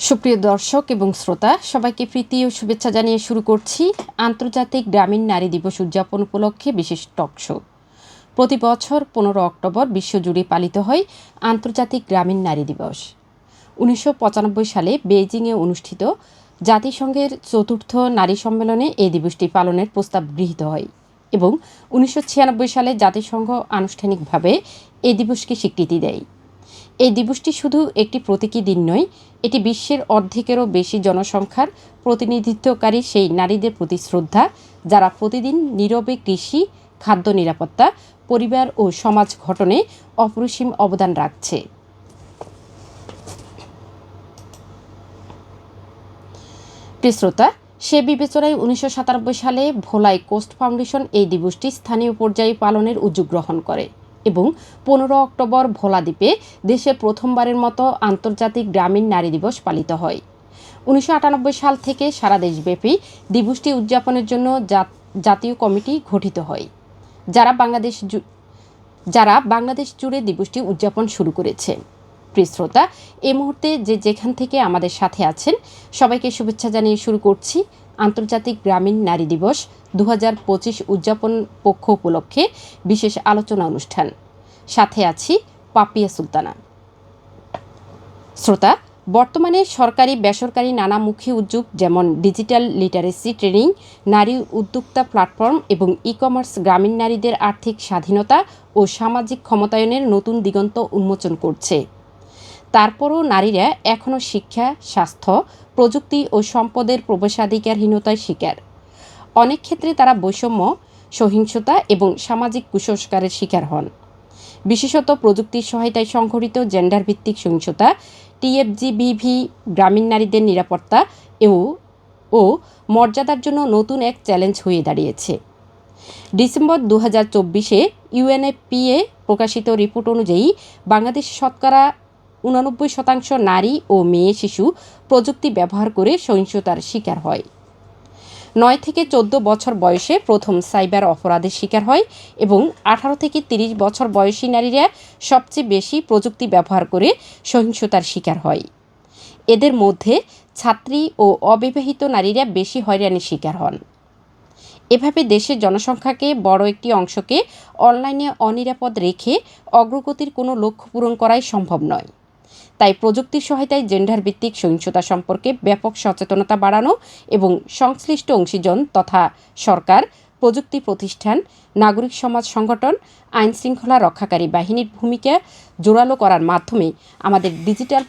সুপ্রিয় দর্শক এবং শ্রোতা সবাইকে প্রীতি ও শুভেচ্ছা জানিয়ে শুরু করছি আন্তর্জাতিক গ্রামীণ নারী দিবস উদযাপন উপলক্ষে বিশেষ টক শো। প্রতি বছর 15 অক্টোবর বিশ্বজুড়ে পালিত হয় আন্তর্জাতিক গ্রামীণ নারী দিবস। 1995 সালে বেইজিংয়ে অনুষ্ঠিত জাতিসংঘের চতুর্থ নারী সম্মেলনে এই দিবসটি পালনের প্রস্তাব গৃহীত হয় এবং 1996 সালে জাতিসংঘ আনুষ্ঠানিকভাবে এই দিবসকে স্বীকৃতি দেয়। এই দিবসটি শুধু একটি প্রতীকী দিন নয়, এটি বিশ্বের অর্ধেকেরও বেশি জনসংখ্যার প্রতিনিধিত্বকারী সেই নারীদের প্রতি শ্রদ্ধা, যারা প্রতিদিন নীরবে কৃষি, খাদ্য নিরাপত্তা, পরিবার ও সমাজ গঠনে অপরিসীম অবদান রাখছে। প্রিয় শ্রোতা, সে বিবেচনায় 1997 সালে ভোলাই কোস্ট ফাউন্ডেশন এই দিবসটি স্থানীয় পর্যায়ে পালনের উদ্যোগ গ্রহণ করে এবং 15 অক্টোবর ভোলা দ্বীপে দেশের প্রথমবারের মতো আন্তর্জাতিক গ্রামীণ নারী দিবস পালিত হয়। 1998 সাল থেকে সারা দেশব্যাপী দিবসটি উদযাপনের জন্য জাতীয় কমিটি গঠিত হয়, যারা বাংলাদেশ জুড়ে দিবসটি উদযাপন শুরু করেছে। প্রিয় শ্রোতা, এই মুহূর্তে যেখান থেকে আমাদের সাথে আছেন সবাইকে শুভেচ্ছা জানিয়ে শুরু করছি আন্তর্জাতিক গ্রামীণ নারী দিবস 2025 উদযাপন পক্ষ উপলক্ষে বিশেষ আলোচনা অনুষ্ঠান। সাথে আছি পাপিয়া সুলতানা। শ্রোতা, বর্তমানে সরকারি বেসরকারি নানামুখী উদ্যোগ যেমন ডিজিটাল লিটারেসি ট্রেনিং, নারী উদ্যোক্তা প্ল্যাটফর্ম এবং ই-কমার্স গ্রামীণ নারীদের আর্থিক স্বাধীনতা ও সামাজিক ক্ষমতায়নের নতুন দিগন্ত উন্মোচন করছে। তারপরও নারীরা এখনও শিক্ষা, স্বাস্থ্য, প্রযুক্তি ও সম্পদের প্রবেশাধিকারহীনতার শিকার। অনেক ক্ষেত্রে তারা বৈষম্য, সহিংসতা এবং সামাজিক কুসংস্কারের শিকার হন। বিশেষত প্রযুক্তির সহায়তায় সংঘটিত জেন্ডার ভিত্তিক সহিংসতা, টিএফজিবিভি গ্রামীণ নারীদের নিরাপত্তা ও মর্যাদার জন্য নতুন এক চ্যালেঞ্জ হয়ে দাঁড়িয়েছে। ডিসেম্বর 2024-এ ইউএনএফপিএ প্রকাশিত রিপোর্ট অনুযায়ী বাংলাদেশ শতকরা 89% নারী ও মেয়ে শিশু প্রযুক্তি ব্যবহার করে সহিংসতার শিকার হয়। 9 থেকে 14 বছর বয়সে প্রথম সাইবার অপরাধের শিকার হয় এবং 18 থেকে 30 বছর বয়সী নারীরা সবচেয়ে বেশি প্রযুক্তি ব্যবহার করে সহিংসতার শিকার হয়। এদের মধ্যে ছাত্রী ও অবিবাহিত নারীরা বেশি হয়রানির শিকার হন। এভাবে দেশের জনসংখ্যাকে বড় একটি অংশকে অনলাইনে অনিরাপদ রেখে অগ্রগতির কোনো লক্ষ্য পূরণ করাই সম্ভব নয়। তাই প্রযুক্তির সহায়তায় জেন্ডার ভিত্তিক সহিংসতা সম্পর্কে ব্যাপক সচেতনতা বাড়ানো এবং সংশ্লিষ্ট অংশীজন তথা সরকার, প্রযুক্তি প্রতিষ্ঠান, নাগরিক সমাজ সংগঠন, আইনশৃঙ্খলা রক্ষাকারী বাহিনীর ভূমিকা জোরালো করার মাধ্যমে আমাদের ডিজিটাল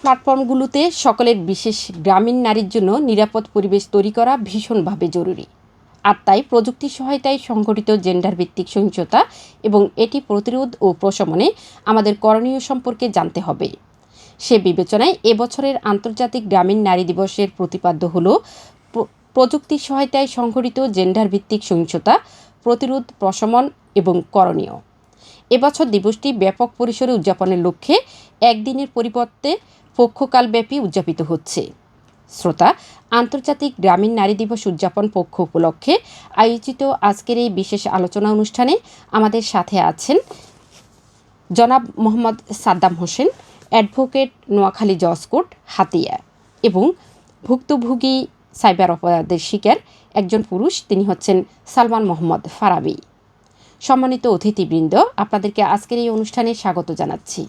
প্ল্যাটফর্মগুলোতে সকলের, বিশেষ গ্রামীণ নারীর জন্য নিরাপদ পরিবেশ তৈরি করা ভীষণভাবে জরুরি। আর তাই প্রযুক্তির সহায়তায় সংঘটিত জেন্ডার ভিত্তিক সহিংসতা এবং এটি প্রতিরোধ ও প্রশমনে আমাদের করণীয় সম্পর্কে জানতে হবে। সে বিবেচনায় এবছরের আন্তর্জাতিক গ্রামীণ নারী দিবসের প্রতিপাদ্য হল প্রযুক্তির সহায়তায় সংঘটিত জেন্ডার ভিত্তিক সহিংসতা, প্রতিরোধ, প্রশমন এবং করণীয়। এবছর দিবসটি ব্যাপক পরিসরে উদযাপনের লক্ষ্যে একদিনের পরিবর্তে পক্ষকালব্যাপী উদযাপিত হচ্ছে। শ্রোতা, আন্তর্জাতিক গ্রামীণ নারী দিবস উদযাপন পক্ষ উপলক্ষে আয়োজিত আজকের এই বিশেষ আলোচনা অনুষ্ঠানে আমাদের সাথে আছেন জনাব মোহাম্মদ সাদ্দাম হোসেন, অ্যাডভোকেট, নোয়াখালী জজ কোর্ট, হাতিয়া, এবং ভুক্তভোগী সাইবার অপরাধের শিকার একজন পুরুষ, তিনি হচ্ছেন সালমান মোহাম্মদ ফারাবি। সম্মানিত অতিথিবৃন্দ, আপনাদেরকে আজকের এই অনুষ্ঠানে স্বাগত জানাচ্ছি।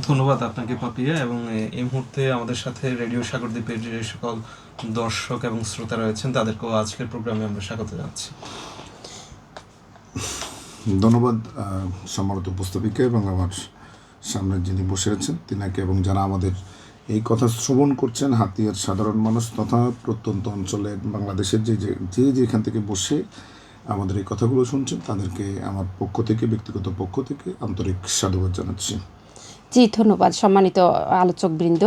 ধন্যবাদ আপনাকে পাপিয়া, এবং এই মুহূর্তে আমাদের সাথে রেডিও সাগরদ্বীপের যে সকল দর্শক এবং শ্রোতা রয়েছেন তাদেরকেও আজকের প্রোগ্রামে আমরা স্বাগত জানাচ্ছি। ধন্যবাদ সম্মানিত উপস্থাপিকা এবং আমার সামনে যিনি বসে আছেন তিনাকে, এবং যারা আমাদের এই কথা শ্রবণ করছেন, হাতিয়ার সাধারণ মানুষ তথা প্রত্যন্ত অঞ্চলের বাংলাদেশের যেখান থেকে বসে আমাদের এই কথাগুলো শুনছেন তাদেরকে আমার পক্ষ থেকে, ব্যক্তিগত পক্ষ থেকে আন্তরিক সাধুবাদ জানাচ্ছি। জি, ধন্যবাদ সম্মানিত আলোচকবৃন্দ।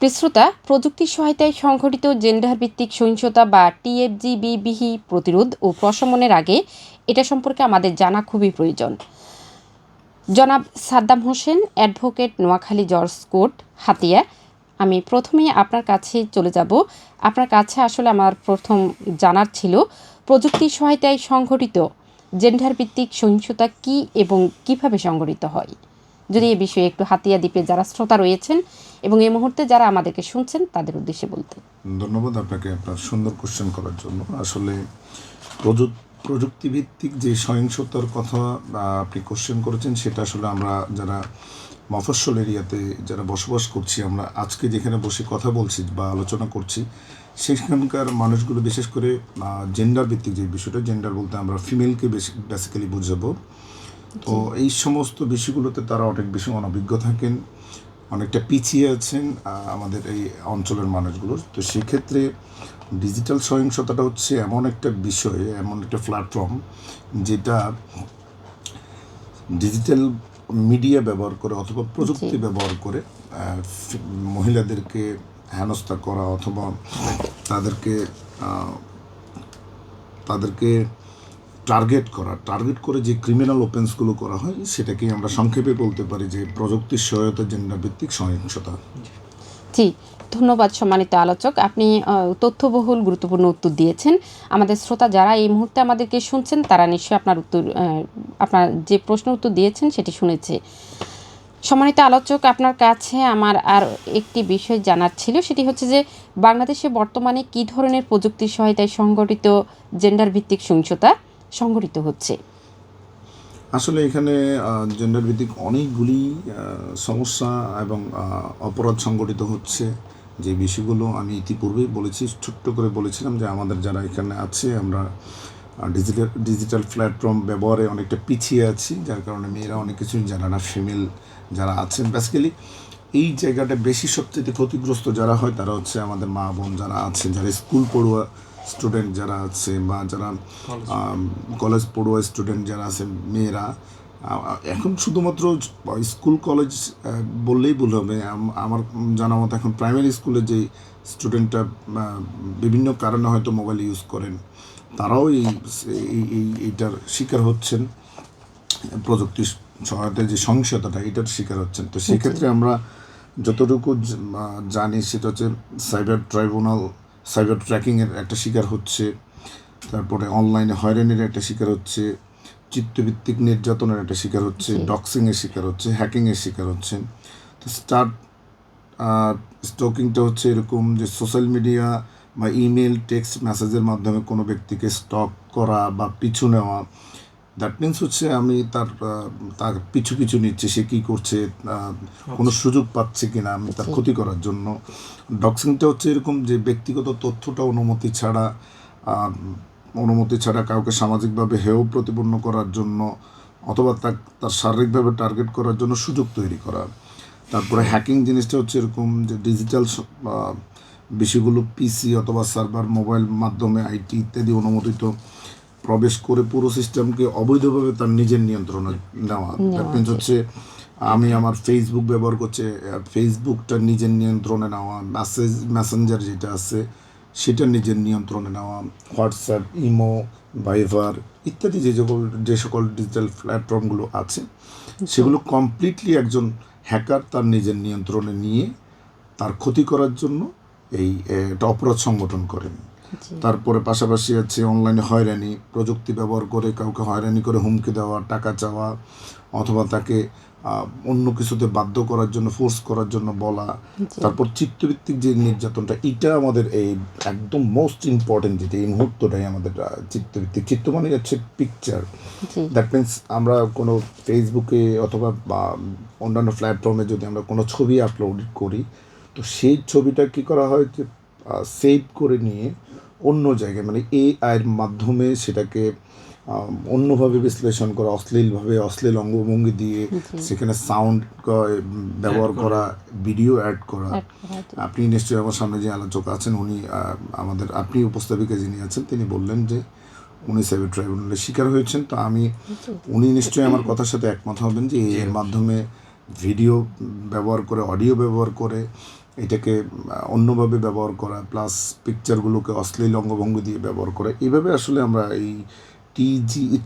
শ্রোতা, প্রযুক্তির সহায়তায় সংঘটিত জেন্ডার ভিত্তিক সহিংসতা বা টিএফজিবিভি প্রতিরোধ ও প্রশমনের আগে এটা সম্পর্কে আমাদের জানা খুবই প্রয়োজন। জনাব সাদ্দাম হোসেন, অ্যাডভোকেট, নোয়াখালী জজ কোর্ট, হাতিয়া, আমি প্রথমেই আপনার কাছে চলে যাব। আপনার কাছে আসলে আমার প্রথম জানার ছিল প্রযুক্তির সহায়তায় সংঘটিত জেন্ডার ভিত্তিক সহিংসতা কী এবং কিভাবে সংঘটিত হয়, যদি এই বিষয়ে একটু হাতিয়া দ্বীপে যারা শ্রোতা রয়েছেন এবং এই মুহূর্তে যারা আমাদেরকে শুনছেন তাদের উদ্দেশ্যে বলতে। ধন্যবাদ আপনাকে আপনার সুন্দর কোশ্চেন করার জন্য। আসলে প্রযুক্তিভিত্তিক যে সহিংসতার কথা আপনি কোশ্চেন করেছেন, সেটা আসলে আমরা যারা মফস্বল এরিয়াতে যারা বসবাস করছি, আমরা আজকে যেখানে বসে কথা বলছি বা আলোচনা করছি, সেখানকার মানুষগুলো বিশেষ করে জেন্ডার ভিত্তিক যে বিষয়টা, জেন্ডার বলতে আমরা ফিমেলকে বেসিক্যালি বুঝাবো। তো এই সমস্ত বিষয়গুলোতে তারা অনেক বেশি অনভিজ্ঞ থাকেন, অনেকটা পিছিয়ে আছেন আমাদের এই অঞ্চলের মানুষগুলোর। তো সেক্ষেত্রে ডিজিটাল সহিংসতাটা হচ্ছে এমন একটা বিষয়, এমন একটা প্ল্যাটফর্ম যেটা ডিজিটাল মিডিয়া ব্যবহার করে অথবা প্রযুক্তি ব্যবহার করে মহিলাদেরকে হেনস্থা করা অথবা তাদেরকে টার্গেট করে যে ক্রিমিনাল অফেন্সগুলো করা হয়, সেটাকেই আমরা সংক্ষেপে বলতে পারি যে প্রযুক্তির সহায়তা জেন্ডার ভিত্তিক সহিংসতা। জি, ধন্যবাদ সম্মানিত আলোচক, আপনি তথ্যবহুল গুরুত্বপূর্ণ উত্তর দিয়েছেন। আমাদের শ্রোতা যারা এই মুহূর্তে আমাদেরকে শুনছেন তারা নিশ্চয়ই আপনার যে প্রশ্ন উত্তর দিয়েছেন সেটি শুনেছে। সম্মানিত আলোচক, আপনার কাছে আমার আর একটি বিষয় জানার ছিল, সেটি হচ্ছে যে বাংলাদেশে বর্তমানে কী ধরনের প্রযুক্তির সহায়তায় সংগঠিত জেন্ডার ভিত্তিক সহিংসতা সংগঠিত হচ্ছে? আসলে এখানে জেন্ডার ভিত্তিক অনেকগুলি সমস্যা এবং অপরাধ সংগঠিত হচ্ছে। যে বিষয়গুলো আমি ইতিপূর্বেই বলেছি, ছোট্ট করে বলেছিলাম যে আমাদের যারা এখানে আছে আমরা ডিজিটাল প্ল্যাটফর্ম ব্যবহারে অনেকটা পিছিয়ে আছি, যার কারণে মেয়েরা অনেক কিছুই জানে না। ফিমেল যারা আছেন বেসিক্যালি এই জায়গাটা বেশি সবচেয়ে ক্ষতিগ্রস্ত যারা হয় তারা হচ্ছে আমাদের মা বোন যারা আছে, যারা স্কুল পড়ুয়া স্টুডেন্ট যারা আছে বা যারা কলেজ পড়ুয়া স্টুডেন্ট যারা আছে মেয়েরা। এখন শুধুমাত্র স্কুল কলেজ বললেই ভুল হবে, আমার জানা মতো এখন প্রাইমারি স্কুলে যে স্টুডেন্টরা বিভিন্ন কারণে হয়তো মোবাইল ইউজ করেন, তারাও এইটার শিকার হচ্ছেন। প্রযুক্তির সহায়তায় যে সহিংসতাটা এটার শিকার হচ্ছেন। তো সেক্ষেত্রে আমরা যতটুকু জানি সেটা হচ্ছে সাইবার ট্র্যাকিংয়ের একটা শিকার হচ্ছে, তারপরে অনলাইনে হয়রানির একটা শিকার হচ্ছে, চিত্তভিত্তিক নির্যাতনের একটা শিকার হচ্ছে, ডক্সিংয়ের শিকার হচ্ছে, হ্যাকিংয়ের শিকার হচ্ছেন। তো স্টকিংটা হচ্ছে এরকম যে সোশ্যাল মিডিয়া বা ইমেল টেক্সট মেসেজের মাধ্যমে কোনো ব্যক্তিকে স্টক করা বা পিছু নেওয়া। দ্যাট মিনস হচ্ছে আমি তার পিছু নিচ্ছি, সে কী করছে, কোনো সুযোগ পাচ্ছে কিনা আমি তার ক্ষতি করার জন্য। ডক্সিংটা হচ্ছে এরকম যে ব্যক্তিগত তথ্যটা অনুমতি ছাড়া কাউকে সামাজিকভাবে হেয় প্রতিপন্ন করার জন্য অথবা তার শারীরিকভাবে টার্গেট করার জন্য সুযোগ তৈরি করা। তারপরে হ্যাকিং জিনিসটা হচ্ছে এরকম যে ডিজিটাল বিষয়গুলো পিসি অথবা সার্ভার মোবাইল মাধ্যমে আইটি ইত্যাদি অনুমোদিত প্রবেশ করে পুরো সিস্টেমকে অবৈধভাবে তার নিজের নিয়ন্ত্রণে নেওয়া। দ্যাট মিনস হচ্ছে আমি আমার ফেসবুক ব্যবহার করছে, ফেসবুকটা নিজের নিয়ন্ত্রণে নেওয়া, মেসেঞ্জার যেটা আছে সেটা নিজের নিয়ন্ত্রণে নেওয়া, হোয়াটসঅ্যাপ, ইমো, ভাইভার ইত্যাদি যে সকল ডিজিটাল প্ল্যাটফর্মগুলো আছে সেগুলো কমপ্লিটলি একজন হ্যাকার তার নিজের নিয়ন্ত্রণে নিয়ে তার ক্ষতি করার জন্য এটা অপরাধ সংগঠন করেন। তারপরে পাশাপাশি আছে অনলাইনে হয়রানি, প্রযুক্তি ব্যবহার করে কাউকে হয়রানি করে হুমকি দেওয়া, টাকা চাওয়া অথবা তাকে অন্য কিছুতে বাধ্য করার জন্য, ফোর্স করার জন্য বলা। তারপর চিত্তভিত্তিক যে নির্যাতনটা, এটা আমাদের এই একদম মোস্ট ইম্পর্টেন্ট, যেটা এই মুহূর্তটাই আমাদের চিত্তভিত্তিক। চিত্ত মানে হচ্ছে পিকচার। দ্যাট মিনস আমরা কোনো ফেসবুকে অথবা অন্যান্য প্ল্যাটফর্মে যদি আমরা কোনো ছবি আপলোড করি, তো সেই ছবিটা কী করা হয় যে সেভ করে নিয়ে অন্য জায়গায় মানে এআইয়ের মাধ্যমে সেটাকে অন্যভাবে বিশ্লেষণ করা, অশ্লীল অঙ্গভঙ্গি দিয়ে সেখানে সাউন্ড ব্যবহার করা, ভিডিও অ্যাড করা। আপনি নিশ্চয়ই আমার সামনে যে আলোচক আছেন উনি আপনি উপস্থাপিকা যিনি আছেন তিনি বললেন যে উনি সাইবার ট্রাইব্যুনালের শিকার হয়েছেন। তো উনি নিশ্চয়ই আমার কথার সাথে একমত হবেন যে এর মাধ্যমে ভিডিও ব্যবহার করে, অডিও ব্যবহার করে এটাকে অন্যভাবে ব্যবহার করা, প্লাস পিকচারগুলোকে অশ্লীল অঙ্গভঙ্গি দিয়ে ব্যবহার করা, এইভাবে আসলে আমরা এই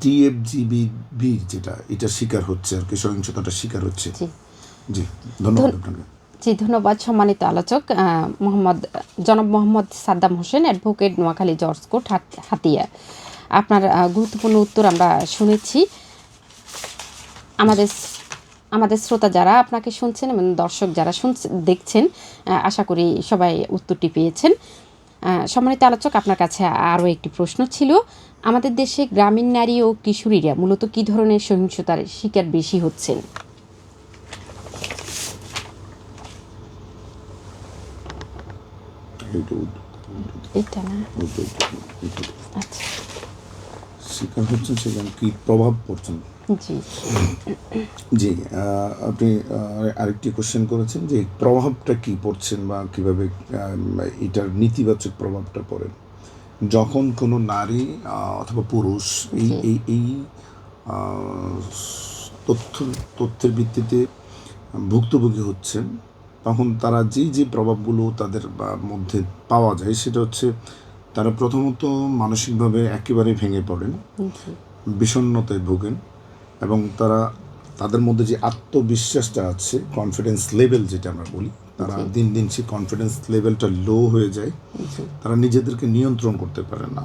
TFGB যেটা এটার শিকার হচ্ছে আর কি, সহিংসতাটার শিকার হচ্ছে। জি, ধন্যবাদ আপনাকে। জি, ধন্যবাদ সম্মানিত আলোচক। জনাব Mohammad Saddam Hossain, advocate, Noakhali George court, Hatiya. আপনার গুরুত্বপূর্ণ উত্তর আমরা শুনেছি। আমাদের শ্রোতা যারা আপনাকে শুনছেন এবং দর্শক যারা দেখছেন, আশা করি সবাই উত্তরটি পেয়েছেন। সম্মানিত আলোচক, আপনার কাছে আরও একটি প্রশ্ন ছিল। আমাদের দেশে গ্রামীণ নারী ও কিশোরীরা মূলত কী ধরনের সহিংসতার শিকার বেশি হচ্ছেন? এটা না, আচ্ছা, শিকার হচ্ছেন সেখানে কি প্রভাব পড়ছেন? জি জি, আপনি আরেকটি কোশ্চেন করেছেন যে প্রভাবটা কি পড়ছেন বা কীভাবে এটার নেতিবাচক প্রভাবটা পড়ে। যখন কোনো নারী অথবা পুরুষ এই জি। এই এই তথ্যের ভিত্তিতে ভুক্তভোগী হচ্ছেন, তখন তারা যে প্রভাবগুলো তাদের মধ্যে পাওয়া যায় সেটা হচ্ছে তারা প্রথমত মানসিকভাবে একেবারে ভেঙে পড়েন, জি বিষণ্ণতায় ভোগেন, এবং তাদের মধ্যে যে আত্মবিশ্বাসটা আছে, কনফিডেন্স লেভেল যেটা আমরা বলি, তারা দিন দিন সেই কনফিডেন্স লেভেলটা লো হয়ে যায়। তারা নিজেদেরকে নিয়ন্ত্রণ করতে পারে না।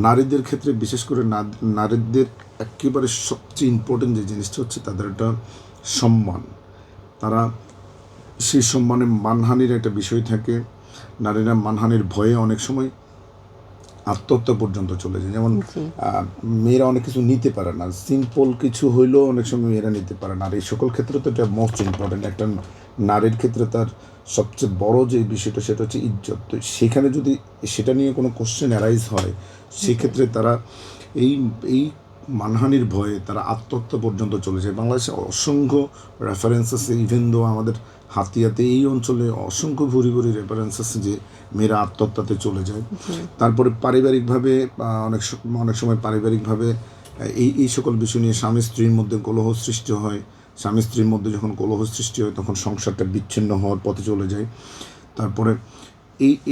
নারীদের ক্ষেত্রে বিশেষ করে নারীদের একেবারে সবচেয়ে ইম্পর্টেন্ট যে জিনিসটা হচ্ছে তাদের একটা সম্মান। তারা সেই সম্মানে মানহানির একটা বিষয় থাকে। নারীরা মানহানির ভয়ে অনেক সময় আত্মহত্যা পর্যন্ত চলে যায়। যেমন মেয়েরা অনেক কিছু নিতে পারে না, সিম্পল কিছু হইলেও অনেক সময় মেয়েরা নিতে পারে না। আর এই সকল ক্ষেত্রে তো এটা মোস্ট ইম্পর্টেন্ট। একটা নারীর ক্ষেত্রে তার সবচেয়ে বড় যে বিষয়টা সেটা হচ্ছে ইজ্জত। তো সেখানে যদি সেটা নিয়ে কোনো কোশ্চেন অ্যারাইজ হয়, সেক্ষেত্রে তারা এই মানহানির ভয়ে তারা আত্মহত্যা পর্যন্ত চলে যায়। বাংলাদেশে অসংখ্য রেফারেন্স আছে, ইভেন দো আমাদের হাতিয়াতে এই অঞ্চলে অসংখ্য ভুরি ভুরি রেফারেন্স আছে যে মেয়েরা আত্মহত্যাতে চলে যায়। তারপরে পারিবারিকভাবে অনেক সময় পারিবারিকভাবে এই সকল বিষয় নিয়ে স্বামী স্ত্রীর মধ্যে কলহ সৃষ্টি হয়। স্বামী স্ত্রীর মধ্যে যখন কলহ সৃষ্টি হয় তখন সংসারটা বিচ্ছিন্ন হওয়ার পথে চলে যায়। তারপরে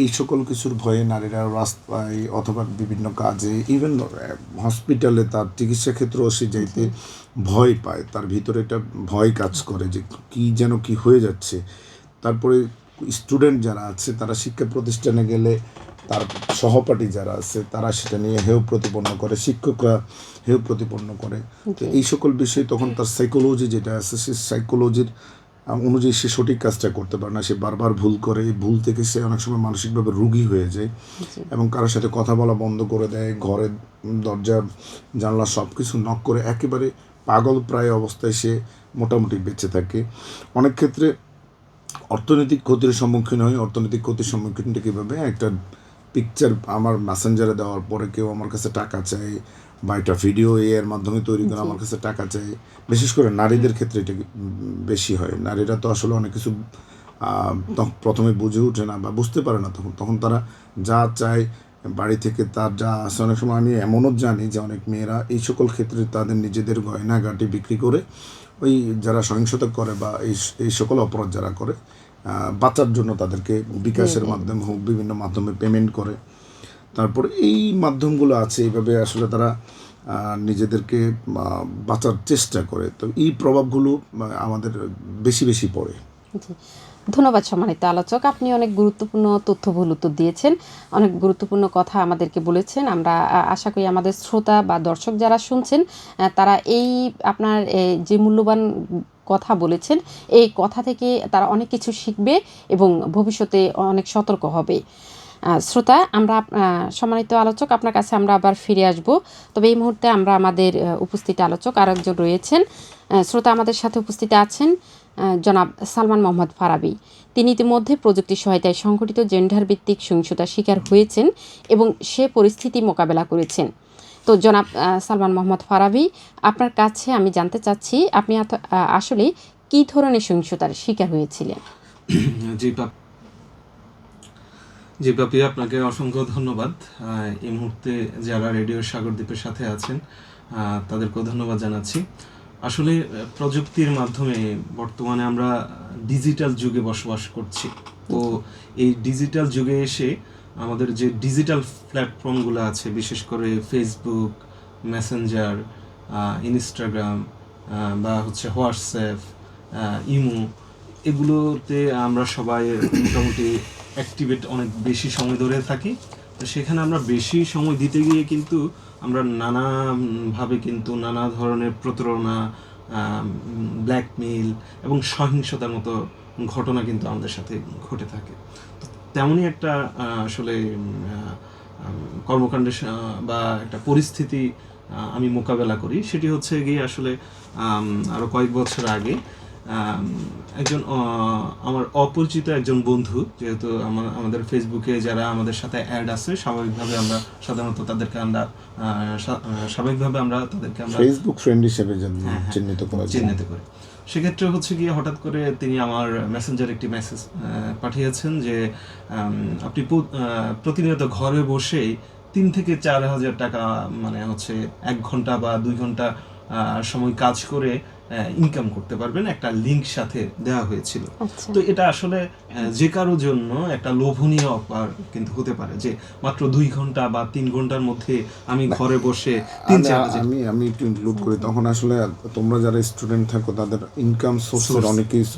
এই সকল কিছুর ভয়ে নারীরা রাস্তায় অথবা বিভিন্ন কাজে, ইভেন হসপিটালে তার চিকিৎসা ক্ষেত্রেও সে যাইতে ভয় পায়। তার ভিতরে একটা ভয় কাজ করে যে কি হয়ে যাচ্ছে। তারপরে স্টুডেন্ট যারা আছে তারা শিক্ষা প্রতিষ্ঠানে গেলে তার সহপাঠী যারা আছে তারা সেটা নিয়ে হেয় প্রতিপন্ন করে, শিক্ষকরা হেয় প্রতিপন্ন করে। তো এই সকল বিষয় তখন তার সাইকোলজি যেটা আছে সে সাইকোলজির অনুযায়ী সে সঠিক কাজটা করতে পারে না। সে বারবার ভুল করে, এই ভুল থেকে সে অনেক সময় মানসিকভাবে রোগী হয়ে যায় এবং কারোর সাথে কথা বলা বন্ধ করে দেয়। ঘরের দরজা জানলা সব কিছু নক করে একেবারে পাগল প্রায় অবস্থায় সে মোটামুটি বেঁচে থাকে। অনেক ক্ষেত্রে অর্থনৈতিক ক্ষতির সম্মুখীন হয়। অর্থনৈতিক ক্ষতির সম্মুখীনটা কীভাবে, একটা পিকচার আমার মেসেঞ্জারে দেওয়ার পরে কেউ আমার কাছে টাকা চায় বা একটা ভিডিও এর মাধ্যমে তৈরি করে আমার কাছে টাকা চায়। বিশেষ করে নারীদের ক্ষেত্রে এটা বেশি হয়। নারীরা তো আসলে অনেক কিছু প্রথমে বুঝে ওঠে না বা বুঝতে পারে না, তখন তারা যা চায় বাড়ি থেকে তার যা আছে। অনেক সময় আমি এমনও জানি যে অনেক মেয়েরা এই সকল ক্ষেত্রে তাদের নিজেদের গয়নাগাটি বিক্রি করে ওই যারা সহিংসতা করে বা এই সকল অপরাধ যারা করে বাঁচার জন্য তাদেরকে বিকাশের মাধ্যমে হোক বিভিন্ন মাধ্যমে পেমেন্ট করে। তারপর এই মাধ্যমগুলো আছে, এইভাবে আসলে তারা নিজেদেরকে বাঁচার চেষ্টা করে। তো এই প্রভাবগুলো আমাদের বেশি পড়ে। ধন্যবাদ সম্মানিত আলোচক, আপনি অনেক গুরুত্বপূর্ণ তথ্যবহুল উত্তর দিয়েছেন, অনেক গুরুত্বপূর্ণ কথা আমাদেরকে বলেছেন। আমরা আশা করি আমাদের শ্রোতা বা দর্শক যারা শুনছেন তারা এই আপনার যে মূল্যবান কথা বলেছেন এই কথা থেকে তারা অনেক কিছু শিখবে এবং ভবিষ্যতে অনেক সতর্ক হবে। শ্রোতা, আমরা সম্মানিত আলোচক আপনার কাছে আমরা আবার ফিরে আসব। তবে এই মুহূর্তে আমরা আমাদের উপস্থিত আলোচক আরেকজন রয়েছেন। শ্রোতা, আমাদের সাথে উপস্থিত আছেন জনাব সালমান মোহাম্মদ ফারাবী। তিনি ইতিমধ্যে প্রযুক্তির সহায়তায় সংঘটিত জেন্ডার ভিত্তিক সহিংসতার শিকার হয়েছেন এবং সে পরিস্থিতি মোকাবেলা করেছেন। তো জনাব সালমান মোহাম্মদ ফারাবী, আপনার কাছে আমি জানতে চাচ্ছি আপনি আসলে কী ধরনের সহিংসতার শিকার হয়েছিলেন? জি পাপিয়া, আপনাকে অসংখ্য ধন্যবাদ। এই মুহূর্তে যারা রেডিও সাগরদ্বীপের সাথে আছেন তাদেরকেও ধন্যবাদ জানাচ্ছি। আসলে প্রযুক্তির মাধ্যমে বর্তমানে আমরা ডিজিটাল যুগে বসবাস করছি। তো এই ডিজিটাল যুগে এসে আমাদের যে ডিজিটাল প্ল্যাটফর্মগুলো আছে, বিশেষ করে ফেসবুক, মেসেঞ্জার, ইনস্টাগ্রাম বা হচ্ছে হোয়াটসঅ্যাপ, ইমো, এগুলোতে আমরা সবাই মোটামুটি অ্যাক্টিভেট অনেক বেশি সময় ধরে থাকি। তো সেখানে আমরা বেশি সময় দিতে গিয়ে কিন্তু আমরা নানাভাবে কিন্তু নানা ধরনের প্রতারণা, ব্ল্যাকমেইল এবং সহিংসতার মতো ঘটনা কিন্তু আমাদের সাথে ঘটে থাকে। তো তেমনই একটা আসলে কর্মকাণ্ডের বা একটা পরিস্থিতি আমি মোকাবেলা করি। সেটি হচ্ছে গিয়ে আসলে আরও কয়েক বছর আগে একজন আমার অপরিচিত একজন বন্ধু, যেহেতু আমাদের ফেসবুকে যারা আমাদের সাথে অ্যাড আছে, স্বাভাবিকভাবে আমরা সাধারণত তাদেরকে আমরা ফেসবুক ফ্রেন্ড হিসেবে চিহ্নিত করি। সেক্ষেত্রে হচ্ছে গিয়ে হঠাৎ করে তিনি আমার মেসেঞ্জারে একটি মেসেজ পাঠিয়েছেন যে আপনি প্রতিনিয়ত ঘরে বসেই 3 থেকে 4 হাজার টাকা, মানে হচ্ছে 1 ঘন্টা বা 2 ঘন্টা সময় কাজ করে ইনকাম করতে পারবেন, একটা লিংক সাথে দেওয়া হয়েছিল। তো এটা আসলে যে কারো জন্য একটা লোভনীয় অফার কিন্তু হতে পারে, যে মাত্র 2 ঘন্টা বা 3 ঘন্টার মধ্যে আমি ঘরে বসে আমি একটু ইনক্লুড করি। তখন আসলে তোমরা যারা স্টুডেন্ট থাকো তাদের ইনকাম সোর্সের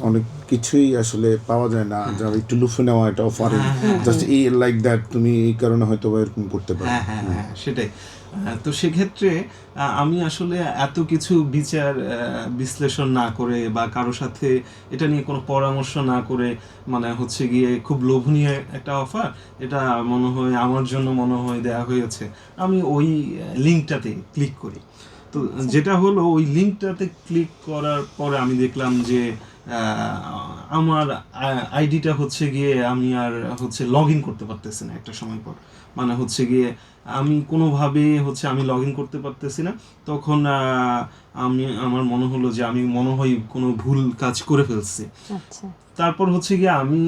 অনেক কিছুই আসলে পাওয়া যায় না, যারা একটু লুফে নেওয়া এটা অফার জাস্ট লাইক দ্যাট, তুমি এই কারণে হয়তো এরকম করতে পারো। হ্যাঁ, সেটাই। তো সেক্ষেত্রে আমি আসলে এত কিছু বিশ্লেষণ না করে বা কারো সাথে এটা নিয়ে কোনো পরামর্শ না করে, মানে হচ্ছে গিয়ে খুব লোভনীয় একটা অফার, এটা আমার জন্য মনে হয় দেওয়া হয়েছে, আমি ওই লিঙ্কটাতে ক্লিক করি। তো যেটা হলো, ওই লিঙ্কটাতে ক্লিক করার পরে আমি দেখলাম যে আমার আইডিটা হচ্ছে গিয়ে আমি আর লগ ইন করতে পারতেছি না একটা সময় পর। মানে হচ্ছে গিয়ে আমি কোনোভাবে আমি লগ ইন করতে পারতেছি না। তখন আমার মনে হলো যে আমি মনে হয় কোনো ভুল কাজ করে ফেলছি। তারপর হচ্ছে গিয়ে আমি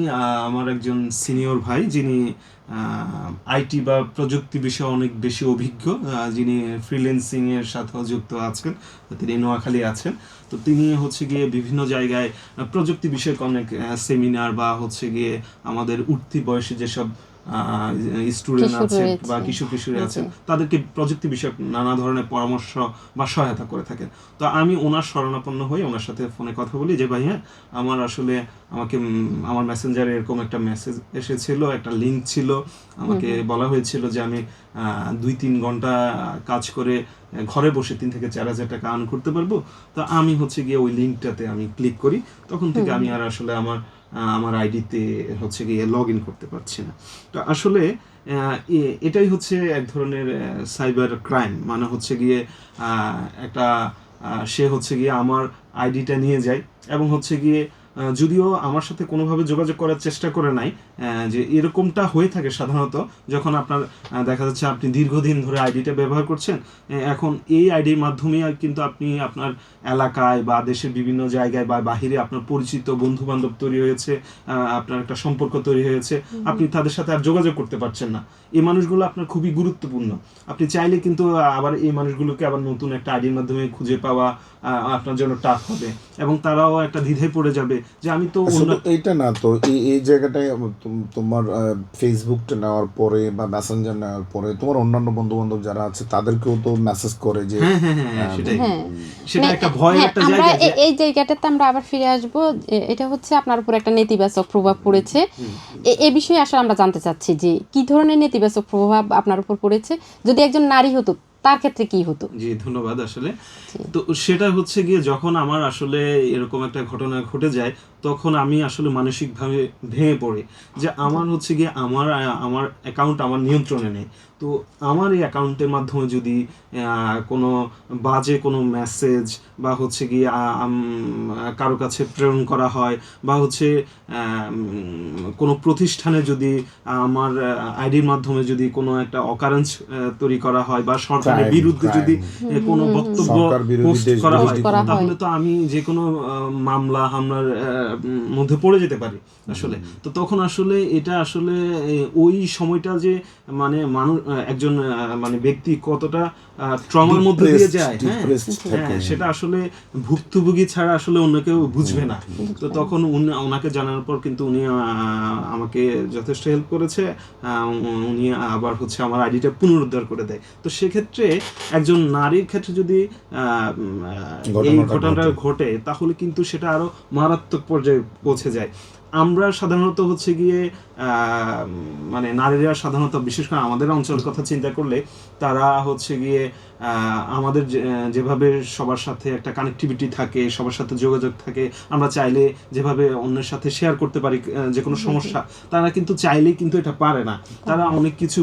আমার একজন সিনিয়র ভাই, যিনি আইটি বা প্রযুক্তি বিষয়ে অনেক বেশি অভিজ্ঞ, যিনি ফ্রিল্যান্সিং এর সাথেও যুক্ত আছেন, তিনি নোয়াখালী আছেন। তো তিনি হচ্ছে গিয়ে বিভিন্ন জায়গায় প্রযুক্তি বিষয়ক অনেক সেমিনার বা হচ্ছে গিয়ে আমাদের উঠতি বয়সে যেসব স্টুডেন্ট আছে বা কিশোরী আছে, তাদেরকে প্রযুক্তি বিষয়ক নানা ধরনের পরামর্শ বা সহায়তা করে থাকেন। তো আমি ওনার শরণাপন্ন হয়ে ওনার সাথে ফোনে কথা বলি যে, ভাই হ্যাঁ, আমার মেসেঞ্জারে এরকম একটা মেসেজ এসেছিল, একটা লিঙ্ক ছিল, আমাকে বলা হয়েছিল যে আমি 2-3 ঘন্টা কাজ করে ঘরে বসে 3 থেকে 4 হাজার টাকা আর্ন করতে পারবো। তো আমি হচ্ছে গিয়ে ওই লিঙ্কটাতে আমি ক্লিক করি। তখন থেকে আমি আর আসলে আমার আইডিতে হচ্ছে গিয়ে লগ ইন করতে পারছি না। তো আসলে এটাই হচ্ছে এক ধরনের সাইবার ক্রাইম। মানে হচ্ছে গিয়ে সে হচ্ছে গিয়ে আমার আইডিটা নিয়ে যায় এবং হচ্ছে গিয়ে যদিও আমার সাথে কোনোভাবে যোগাযোগ করার চেষ্টা করে নাই। যে এরকমটা হয়ে থাকে সাধারণত যখন আপনার দেখা যাচ্ছে আপনি দীর্ঘদিন ধরে আইডিটা ব্যবহার করছেন, এখন এই আইডির মাধ্যমে কিন্তু আপনি আপনার এলাকায় বা দেশের বিভিন্ন জায়গায় বা বাহিরে আপনার পরিচিত বন্ধু বান্ধব তৈরি হয়েছে, আপনার একটা সম্পর্ক তৈরি হয়েছে, আপনি তাদের সাথে আর যোগাযোগ করতে পারছেন না। এই মানুষগুলো আপনার খুবই গুরুত্বপূর্ণ। আপনি চাইলে কিন্তু আবার এই মানুষগুলোকে আবার নতুন একটা আইডির মাধ্যমে খুঁজে পাওয়া আপনার জন্য টাফ হবে এবং তারাও একটা দ্বিধায় পড়ে যাবে যে আমি তো এইটা না। তো এই জায়গাটায় তোমার ফেসবুকটা নেওয়ার পরে বা মেসেঞ্জার নেওয়ার পরে তোমার অন্যান্য বন্ধু বান্ধব যারা আছে তাদেরকেও তো মেসেজ করে যে সেটা একটা ভয়ের একটা জায়গা। এই জায়গাটাতে আমরা আবার ফিরে আসবো। এটা হচ্ছে আপনার উপর একটা নেতিবাচক প্রভাব পড়েছে। এই বিষয়ে আসলে আমরা জানতে চাচ্ছি যে কি ধরনের নেতিবাচক প্রভাব আপনার উপর পড়েছে, যদি একজন নারী হতো তার ক্ষেত্রে কি হতো? জি, ধন্যবাদ। আসলে তো সেটা হচ্ছে গিয়ে যখন আমার আসলে এরকম একটা ঘটনা ঘটে যায়, তখন আমি আসলে মানসিকভাবে ভেঙে পড়ি যে আমার হচ্ছে গিয়ে আমার অ্যাকাউন্ট আমার নিয়ন্ত্রণে নেই। তো আমার এই অ্যাকাউন্টের মাধ্যমে যদি কোনো বাজে কোনো মেসেজ বা হচ্ছে গিয়ে কারো কাছে প্রেরণ করা হয় বা হচ্ছে কোনো প্রতিষ্ঠানে যদি আমার আইডির মাধ্যমে যদি কোনো একটা অকারেন্স তৈরি করা হয় বা সরকারের বিরুদ্ধে যদি কোনো বক্তব্য পোস্ট করা হয়, তাহলে তো আমি যে কোনো মামলা হামলার মধ্যে পড়ে যেতে পারি আসলে। তো তখন আসলে এটা আসলে ওই সময়টা যে মানে মানুষ একজন মানে ব্যক্তি কতটা ট্রমার মধ্যে দিয়ে যায়, হ্যাঁ, সেটা আসলে ভুক্তভোগী ছাড়া আসলে অন্য কেউ বুঝবে না। তো তখন ওনাকে জানার পর কিন্তু উনি আমাকে যথেষ্ট হেল্প করেছে। উনি আবার হচ্ছে আমার আইডিটা পুনরুদ্ধার করে দেয়। তো সেক্ষেত্রে একজন নারীর ক্ষেত্রে যদি এই ঘটনাটা ঘটে, তাহলে কিন্তু সেটা আরো মারাত্মক পর্যায়ে পৌঁছে যায়। আমরা সাধারণত হচ্ছে গিয়ে মানে নারীরা সাধারণত বিশেষ করে আমাদের অঞ্চলের কথা চিন্তা করলে তারা হচ্ছে গিয়ে আমাদের যেভাবে সবার সাথে একটা কানেক্টিভিটি থাকে, সবার সাথে যোগাযোগ থাকে, আমরা চাইলে যেভাবে অন্যের সাথে শেয়ার করতে পারি যে কোনো সমস্যা, তারা কিন্তু চাইলেই কিন্তু এটা পারে না। তারা অনেক কিছু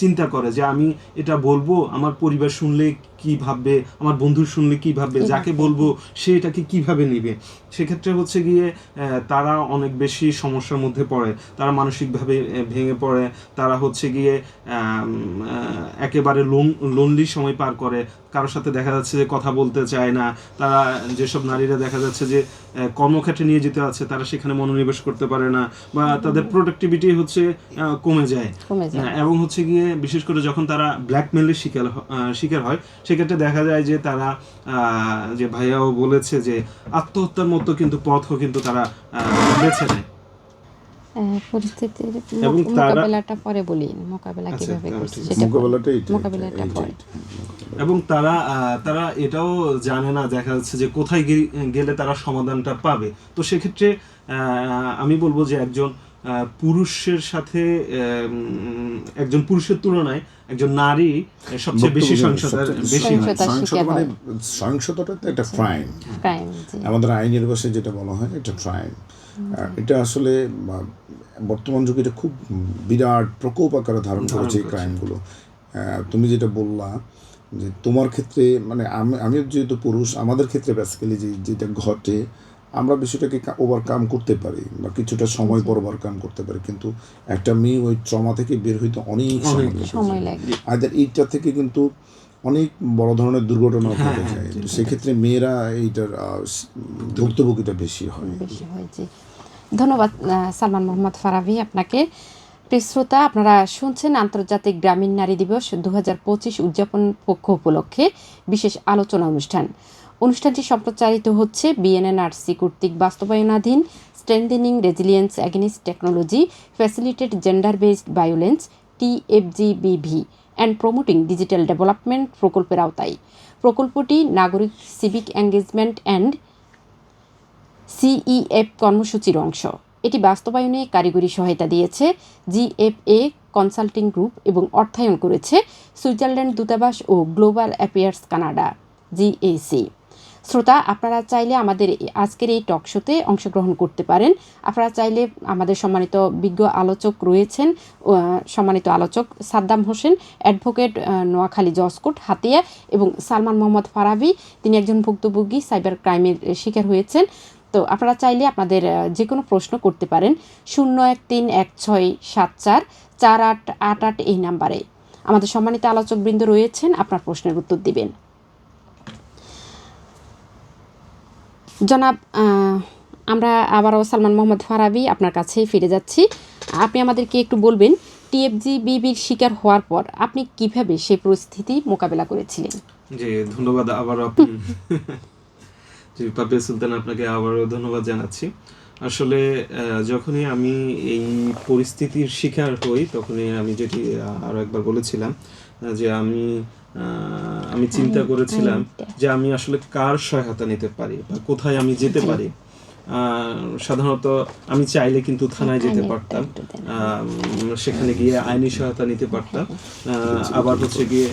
চিন্তা করে যে আমি এটা বলবো, আমার পরিবার শুনলে কি ভাববে, আমার বন্ধু শুনলে কি ভাববে, যাকে বলবো সে এটাকে কিভাবে নিবে। সেক্ষেত্রে হচ্ছে গিয়ে তারা অনেক বেশি সমস্যার মধ্যে পড়ে, তারা মানসিকভাবে ভেঙে পড়ে, তারা হচ্ছে গিয়ে একেবারে লোনলি সময় পার করে, কারোর সাথে দেখা যাচ্ছে যে কথা বলতে চায় না। তারা যেসব নারীরা দেখা যাচ্ছে যে কর্মক্ষেত্রে নিয়ে যেতে আছে, তারা সেখানে মনোনিবেশ করতে পারে না, বা তাদের প্রোডাক্টিভিটি হচ্ছে কমে যায়। এবং হচ্ছে গিয়ে বিশেষ করে যখন তারা ব্ল্যাকমেলের শিকার হয়, সেক্ষেত্রে দেখা যায় যে তারা যে ভাইয়াও বলেছে যে আত্মহত্যার মতো কিন্তু পথও কিন্তু তারা বেছে নেয়। পরিস্থিতির এবং মোকাবেলাটা পরে বলি, মোকাবেলা কিভাবে করছে সেটা মোকাবেলাটা পরে। এবং তারা এটাও জানে না দেখা যাচ্ছে যে কোথায় গেলে তারা সমাধানটা পাবে। তো সেক্ষেত্রে আমি বলবো যে একজন পুরুষের তুলনায় একজন নারী সবচেয়ে বেশি সহিংসতাটা তো একটা ক্রাইম, আমাদের আইনের ভাষায় যেটা বলা হয় এটা ক্রাইম। এটা আসলে বর্তমান যুগে এটা খুব বিরাট প্রকোপ আকারে ধারণ করেছে এই ক্রাইমগুলো। তুমি যেটা বললা যে তোমার ক্ষেত্রে, মানে আমি যেহেতু পুরুষ, আমাদের ক্ষেত্রে বেসিক্যালি যেটা ঘটে, আমরা বিষয়টাকে ওভারকাম করতে পারি বা কিছুটা সময় পর ওভারকাম করতে পারি, কিন্তু একটা মেয়ে ওই ট্রমা থেকে বের হইতে অনেক সময় লাগে। আর এইটা থেকে কিন্তু অনেক বড় ধরনের দুর্ঘটনা ঘটে যায়। সেক্ষেত্রে মেয়েরা এইটার ভুক্তভোগীটা বেশি হয়। ধন্যবাদ সালমান মোহাম্মদ ফারাবী আপনাকে। প্রিয় শ্রোতা, আপনারা শুনছেন আন্তর্জাতিক গ্রামীণ নারী দিবস 2025 উদযাপন পক্ষ উপলক্ষে বিশেষ আলোচনা অনুষ্ঠানটি সম্প্রচারিত হচ্ছে বিএনএনআরসি কর্তৃক বাস্তবায়নাধীন strengthening resilience against technology facilitated gender based violence TFGBV and promoting digital development প্রকল্পের আওতায়। প্রকল্পটি নাগরিক সিভিক এঙ্গেজমেন্ট অ্যান্ড CEF কর্মসূচির অংশ। এটি বাস্তবায়নে কারিগরি সহায়তা দিয়েছে GFA কনসাল্টিং গ্রুপ এবং অর্থায়ন করেছে সুইজারল্যান্ড দূতাবাস ও গ্লোবাল অ্যাফেয়ার্স কানাডা GAC। শ্রোতা, আপনারা চাইলে আমাদের আজকের এই টক শোতে অংশগ্রহণ করতে পারেন। আপনারা চাইলে আমাদের সম্মানিত বিজ্ঞ আলোচক রয়েছেন, সম্মানিত আলোচক সাদ্দাম হোসেন, অ্যাডভোকেট নোয়াখালী জজকোর্ট হাতিয়া, এবং সালমান মোহাম্মদ ফারাবী, তিনি একজন ভুক্তভোগী সাইবার ক্রাইমের শিকার হয়েছেন। তো আপনারা চাইলে আপনাদের যে কোনো প্রশ্ন করতে পারেন 01316744888 এই নাম্বারে। আমাদের সম্মানিত আলোচকবৃন্দ রয়েছেন, আপনার প্রশ্নের উত্তর দিবেন। জনাব, আমরা আবারও সালমান মোহাম্মদ ফারাবী আপনার কাছেই ফিরে যাচ্ছি। আপনি আমাদেরকে একটু বলবেন TFGBVর শিকার হওয়ার পর আপনি কিভাবে সেই পরিস্থিতি মোকাবেলা করেছিলেন? জি, ধন্যবাদ আবারও পাপিয়া সুলতান, আপনাকে আবারও ধন্যবাদ জানাচ্ছি। আসলে যখনই আমি এই পরিস্থিতির শিকার হই, তখনই আমি যেটি আরও একবার বলেছিলাম যে আমি চিন্তা করেছিলাম যে আমি আসলে কার সহায়তা নিতে পারি বা কোথায় আমি যেতে পারি। সাধারণত আমি চাইলে কিন্তু থানায় যেতে পারতাম, সেখানে গিয়ে আইনি সহায়তা নিতে পারতাম। আবার হচ্ছে গিয়ে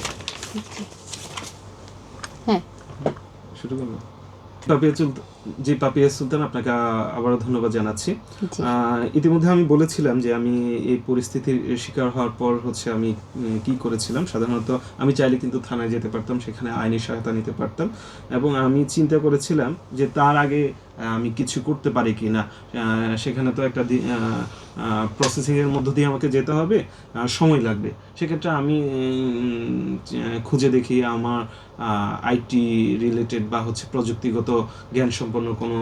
পাপিয়া সুলতান, আপনাকে আবারও ধন্যবাদ জানাচ্ছি। ইতিমধ্যে আমি বলেছিলাম যে আমি এই পরিস্থিতির শিকার হওয়ার পর হচ্ছে আমি কি করেছিলাম। সাধারণত আমি চাইলে কিন্তু থানায় যেতে পারতাম, সেখানে আইনি সহায়তা নিতে পারতাম, এবং আমি চিন্তা করেছিলাম যে তার আগে আমি কিছু করতে পারি কি না। সেখানে তো একটা প্রসেসিংয়ের মধ্য দিয়ে আমাকে যেতে হবে, সময় লাগবে। সেক্ষেত্রে আমি খুঁজে দেখি আমার আইটি রিলেটেড বা হচ্ছে প্রযুক্তিগত জ্ঞান সম্পন্ন কোনো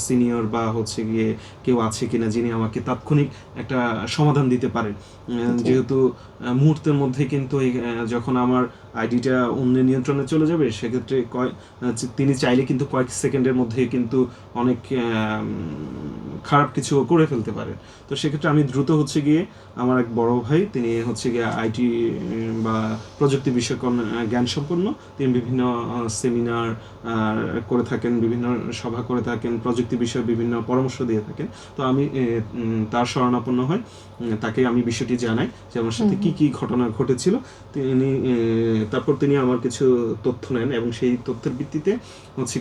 সিনিয়র বা হচ্ছে গিয়ে কেউ আছে কিনা যিনি আমাকে তাৎক্ষণিক একটা সমাধান দিতে পারেন। যেহেতু মুহূর্তের মধ্যে কিন্তু যখন আমার আইডিটা অন্যের নিয়ন্ত্রণে চলে যাবে, সেক্ষেত্রে তিনি চাইলে কিন্তু কয়েক সেকেন্ডের মধ্যেই কিন্তু অনেক খারাপ কিছু করে ফেলতে পারেন। তো সেক্ষেত্রে আমি দ্রুত হচ্ছে গিয়ে আমার এক বড় ভাই, তিনি হচ্ছে গিয়ে আইটি বা প্রযুক্তি বিষয়ক জ্ঞান সম্পন্ন, তিনি বিভিন্ন সেমিনার করে থাকেন, বিভিন্ন সভা করে থাকেন, প্রযুক্তি বিষয়ে বিভিন্ন পরামর্শ দিয়ে থাকেন। তো আমি তার শরণাপন্ন হই, তাকে আমি বিষয়টি জানাই যে আমার সাথে কি কি ঘটনা ঘটেছিল। তারপর তিনি আমার কিছু তথ্য নেন এবং সেই তথ্যের ভিত্তিতে হচ্ছে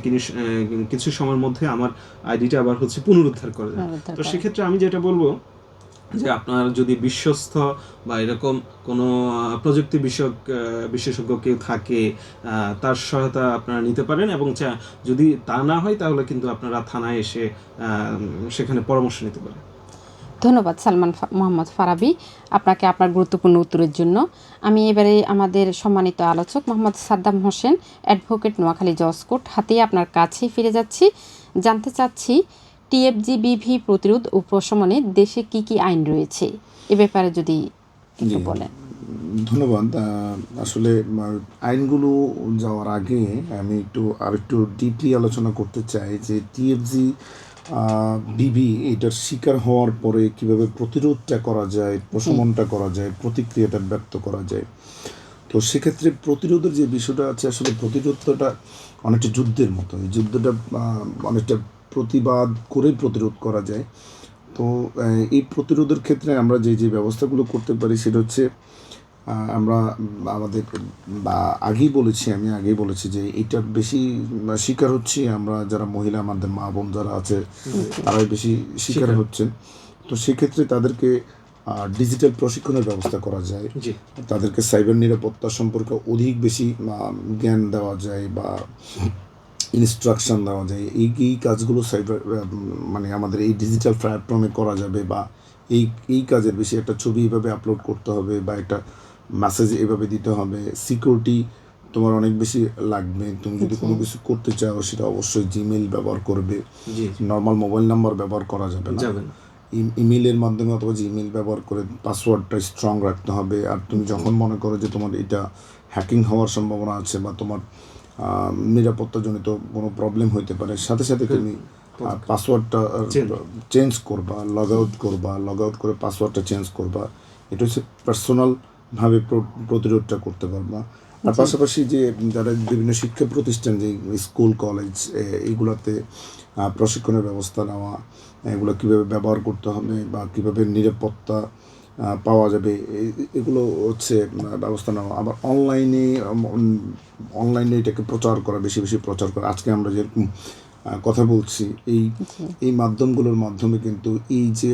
কিছু সময়ের মধ্যে আমার আইডিটা আবার হচ্ছে পুনরুদ্ধার করে দেন। তো সেক্ষেত্রে আমি যেটা বলবো যে আপনার যদি বিশ্বস্ত বা এরকম কোনো প্রযুক্তি বিষয়ক বিশেষজ্ঞ কেউ থাকে, তার সহায়তা আপনারা নিতে পারেন, এবং যদি তা না হয় তাহলে কিন্তু আপনারা থানায় এসে সেখানে পরামর্শ নিতে পারেন। ধন্যবাদ সালমান মোহাম্মদ ফারাবি আপনাকে আপনার গুরুত্বপূর্ণ উত্তরের জন্য। আমি এবারে আমাদের সম্মানিত আলোচক মোহাম্মদ সাদ্দাম হোসেন, অ্যাডভোকেট, নোয়াখালী জজ কোর্ট হাতিয়ে আপনার কাছেই ফিরে যাচ্ছি। জানতে চাচ্ছি টিএফজিবিভি প্রতিরোধ ও প্রশমনে দেশে কি কি আইন রয়েছে, এ ব্যাপারে যদি একটু বলেন। ধন্যবাদ। আসলে আইনগুলো যাওয়ার আগে আমি আরেকটু ডিপলি আলোচনা করতে চাই যে টিএফজি বিবি এটার শিকার হওয়ার পরে কিভাবে প্রতিরোধটা করা যায়, প্রশমনটা করা যায়, প্রতিক্রিয়াটা ব্যক্ত করা যায়। তো সেক্ষেত্রে প্রতিরোধের যে বিষয়টা আছে, আসলে প্রতিরোধটা অনেকটা যুদ্ধের মতো। এই যুদ্ধটা অনেকটা প্রতিবাদ করেই প্রতিরোধ করা যায়। তো এই প্রতিরোধের ক্ষেত্রে আমরা যে ব্যবস্থাগুলো করতে পারি সেটা হচ্ছে আমরা আমাদের আমি আগেই বলেছি যে এটার বেশি শিকার হচ্ছি আমরা যারা মহিলা, আমাদের মা বোন যারা আছে তারাই বেশি শিকার হচ্ছেন। তো সেক্ষেত্রে তাদেরকে ডিজিটাল প্রশিক্ষণের ব্যবস্থা করা যায়, তাদেরকে সাইবার নিরাপত্তা সম্পর্কে অধিক বেশি জ্ঞান দেওয়া যায় বা ইনস্ট্রাকশন দেওয়া যায়। এই কাজগুলো আমাদের এই ডিজিটাল প্ল্যাটফর্মে করা যাবে, বা এই কাজের বেশি একটা ছবি এভাবে আপলোড করতে হবে বা একটা মেসেজ এভাবে দিতে হবে। সিকিউরিটি তোমার অনেক বেশি লাগবে। তুমি যদি কোনো কিছু করতে চাও সেটা অবশ্যই জিমেইল ব্যবহার করবে, নর্মাল মোবাইল নাম্বার ব্যবহার করা যাবে না। ইমেইলের মাধ্যমে অথবা জিমেইল ব্যবহার করে পাসওয়ার্ডটা স্ট্রং রাখতে হবে। আর তুমি যখন মনে করো যে তোমার এটা হ্যাকিং হওয়ার সম্ভাবনা আছে বা তোমার নিরাপত্তাজনিত কোনো প্রবলেম হইতে পারে, সাথে সাথে তুমি পাসওয়ার্ডটা চেঞ্জ করবা, লগ আউট করে পাসওয়ার্ডটা চেঞ্জ করবা। এটা হচ্ছে পার্সোনালভাবে প্রতিরোধটা করতে পারবা। আর পাশাপাশি যে যারা বিভিন্ন শিক্ষা প্রতিষ্ঠান, যে স্কুল, কলেজ, এইগুলোতে প্রশিক্ষণের ব্যবস্থা নেওয়া, এগুলো কীভাবে ব্যবহার করতে হবে বা কীভাবে নিরাপত্তা পাওয়া যাবে, এগুলো হচ্ছে ব্যবস্থা নেওয়া। আবার অনলাইনে এটাকে প্রচার করা, বেশি বেশি প্রচার করা। আজকে আমরা যেরকম কথা বলছি, এই মাধ্যমগুলোর মাধ্যমে কিন্তু এই যে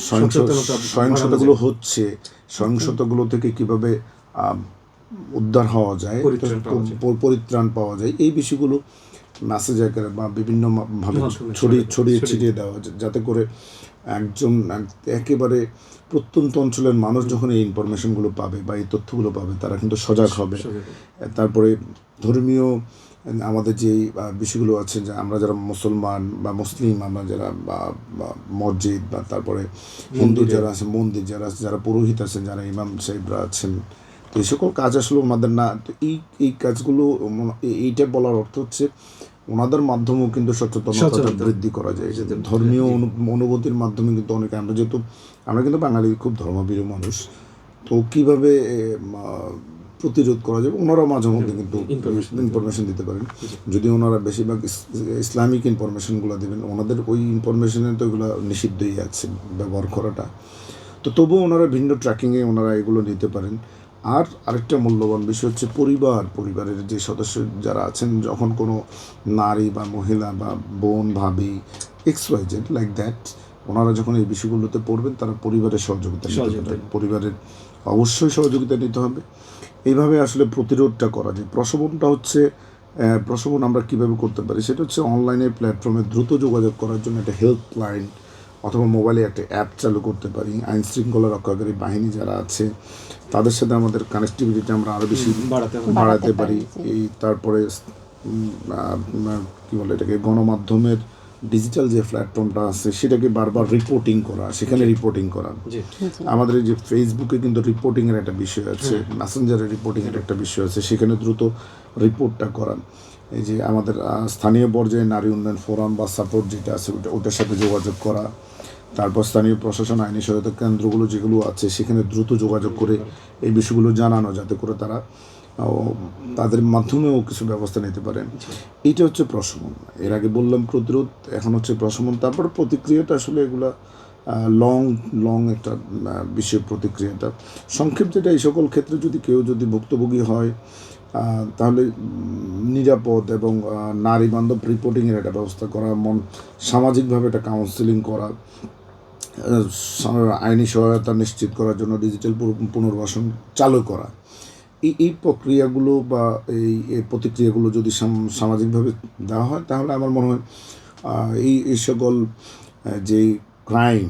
সহিংসতাগুলো হচ্ছে, সহিংসতাগুলো থেকে কীভাবে উদ্ধার হওয়া যায়, পরিত্রাণ পাওয়া যায়, এই বিষয়গুলো মেসেজ আকারে বা বিভিন্নভাবে ছড়িয়ে ছিটিয়ে দেওয়া, যাতে করে একেবারে প্রত্যন্ত অঞ্চলের মানুষ যখন এই ইনফরমেশনগুলো পাবে বা এই তথ্যগুলো পাবে, তারা কিন্তু সজাগ হবে। তারপরে ধর্মীয় আমাদের যে বিষয়গুলো আছে, যে আমরা যারা মুসলমান বা মুসলিম, আমরা যারা মসজিদ বা তারপরে হিন্দু যারা আছে, মন্দির যারা পুরোহিত আছেন, যারা ইমাম সাহেবরা আছেন, তো এই সকল কাজ আসলে ওনাদের না। তো এই কাজগুলো, এইটা বলার অর্থ হচ্ছে ওনাদের মাধ্যমেও কিন্তু সচেতনতা বৃদ্ধি করা যায়। ধর্মীয় অনুভূতির মাধ্যমে কিন্তু অনেকে, আমরা কিন্তু বাঙালি খুব ধর্মপ্রিয় মানুষ, তো কীভাবে প্রতিরোধ করা যাবে ওনারা মাঝে মধ্যে কিন্তু ইনফরমেশন দিতে পারেন। যদি ওনারা বেশিরভাগ ইসলামিক ইনফরমেশনগুলো দেবেন, ওনাদের ওই ইনফরমেশনে তো এগুলো নিষিদ্ধই আছে ব্যবহার করাটা। তো তবুও ওনারা ভিন্ন ট্র্যাকিংয়ে ওনারা এগুলো নিতে পারেন। আর আরেকটা মূল্যবান বিষয় হচ্ছে পরিবারের যে সদস্য যারা আছেন, যখন কোনো নারী বা মহিলা বা বোন, ভাবি, XYZ লাইক দ্যাট, ওনারা যখন এই বিষয়গুলোতে পড়বেন, তারা পরিবারের সহযোগিতা নিতে হবে। পরিবারের অবশ্যই সহযোগিতা নিতে হবে। এইভাবে আসলে প্রতিরোধটা করা যায়। প্রশমন আমরা কীভাবে করতে পারি, সেটা হচ্ছে অনলাইনে প্ল্যাটফর্মে দ্রুত যোগাযোগ করার জন্য একটা হেল্পলাইন অথবা মোবাইলে একটা অ্যাপ চালু করতে পারি। আইন শৃঙ্খলা রক্ষাকারী বাহিনী যারা আছে তাদের সাথে আমাদের কানেক্টিভিটিটা আমরা আরও বেশি বাড়াতে পারি। তারপরে এটাকে গণমাধ্যমের ডিজিটাল যে প্ল্যাটফর্মটা আছে সেটাকে বারবার রিপোর্টিং করা, সেখানে রিপোর্টিং করা। আমাদের এই যে ফেসবুকে কিন্তু রিপোর্টিংয়ের একটা বিষয় আছে, মেসেঞ্জারে রিপোর্টিংয়ের একটা বিষয় আছে, সেখানে দ্রুত রিপোর্টটা করা। এই যে আমাদের স্থানীয় পর্যায়ে নারী উন্নয়ন ফোরাম বা সাপোর্ট যেটা আছে ওটার সাথে যোগাযোগ করা। তারপর স্থানীয় প্রশাসন, আইনি সহায়তা কেন্দ্রগুলো যেগুলো আছে সেখানে দ্রুত যোগাযোগ করে এই বিষয়গুলো জানানো, যাতে করে তারা তাদের মাধ্যমেও কিছু ব্যবস্থা নিতে পারেন। এইটা হচ্ছে প্রশমন। এর আগে বললাম প্রতিরোধ, এখন হচ্ছে প্রশমন, তারপর প্রতিক্রিয়াটা আসলে এগুলা লং একটা বিষয় প্রতিক্রিয়াটা। সংক্ষেপ যেটা, এই সকল ক্ষেত্রে যদি কেউ যদি ভুক্তভোগী হয় তাহলে নিরাপদ এবং নারী বান্ধব রিপোর্টিংয়ের একটা ব্যবস্থা করা, সামাজিকভাবে একটা কাউন্সেলিং করা, আইনি সহায়তা নিশ্চিত করার জন্য ডিজিটাল পুনর্বাসন চালু করা, এই প্রক্রিয়াগুলো বা এই প্রতিক্রিয়াগুলো যদি সামাজিকভাবে দেওয়া হয় তাহলে আমার মনে হয় এই সকল যে ক্রাইম,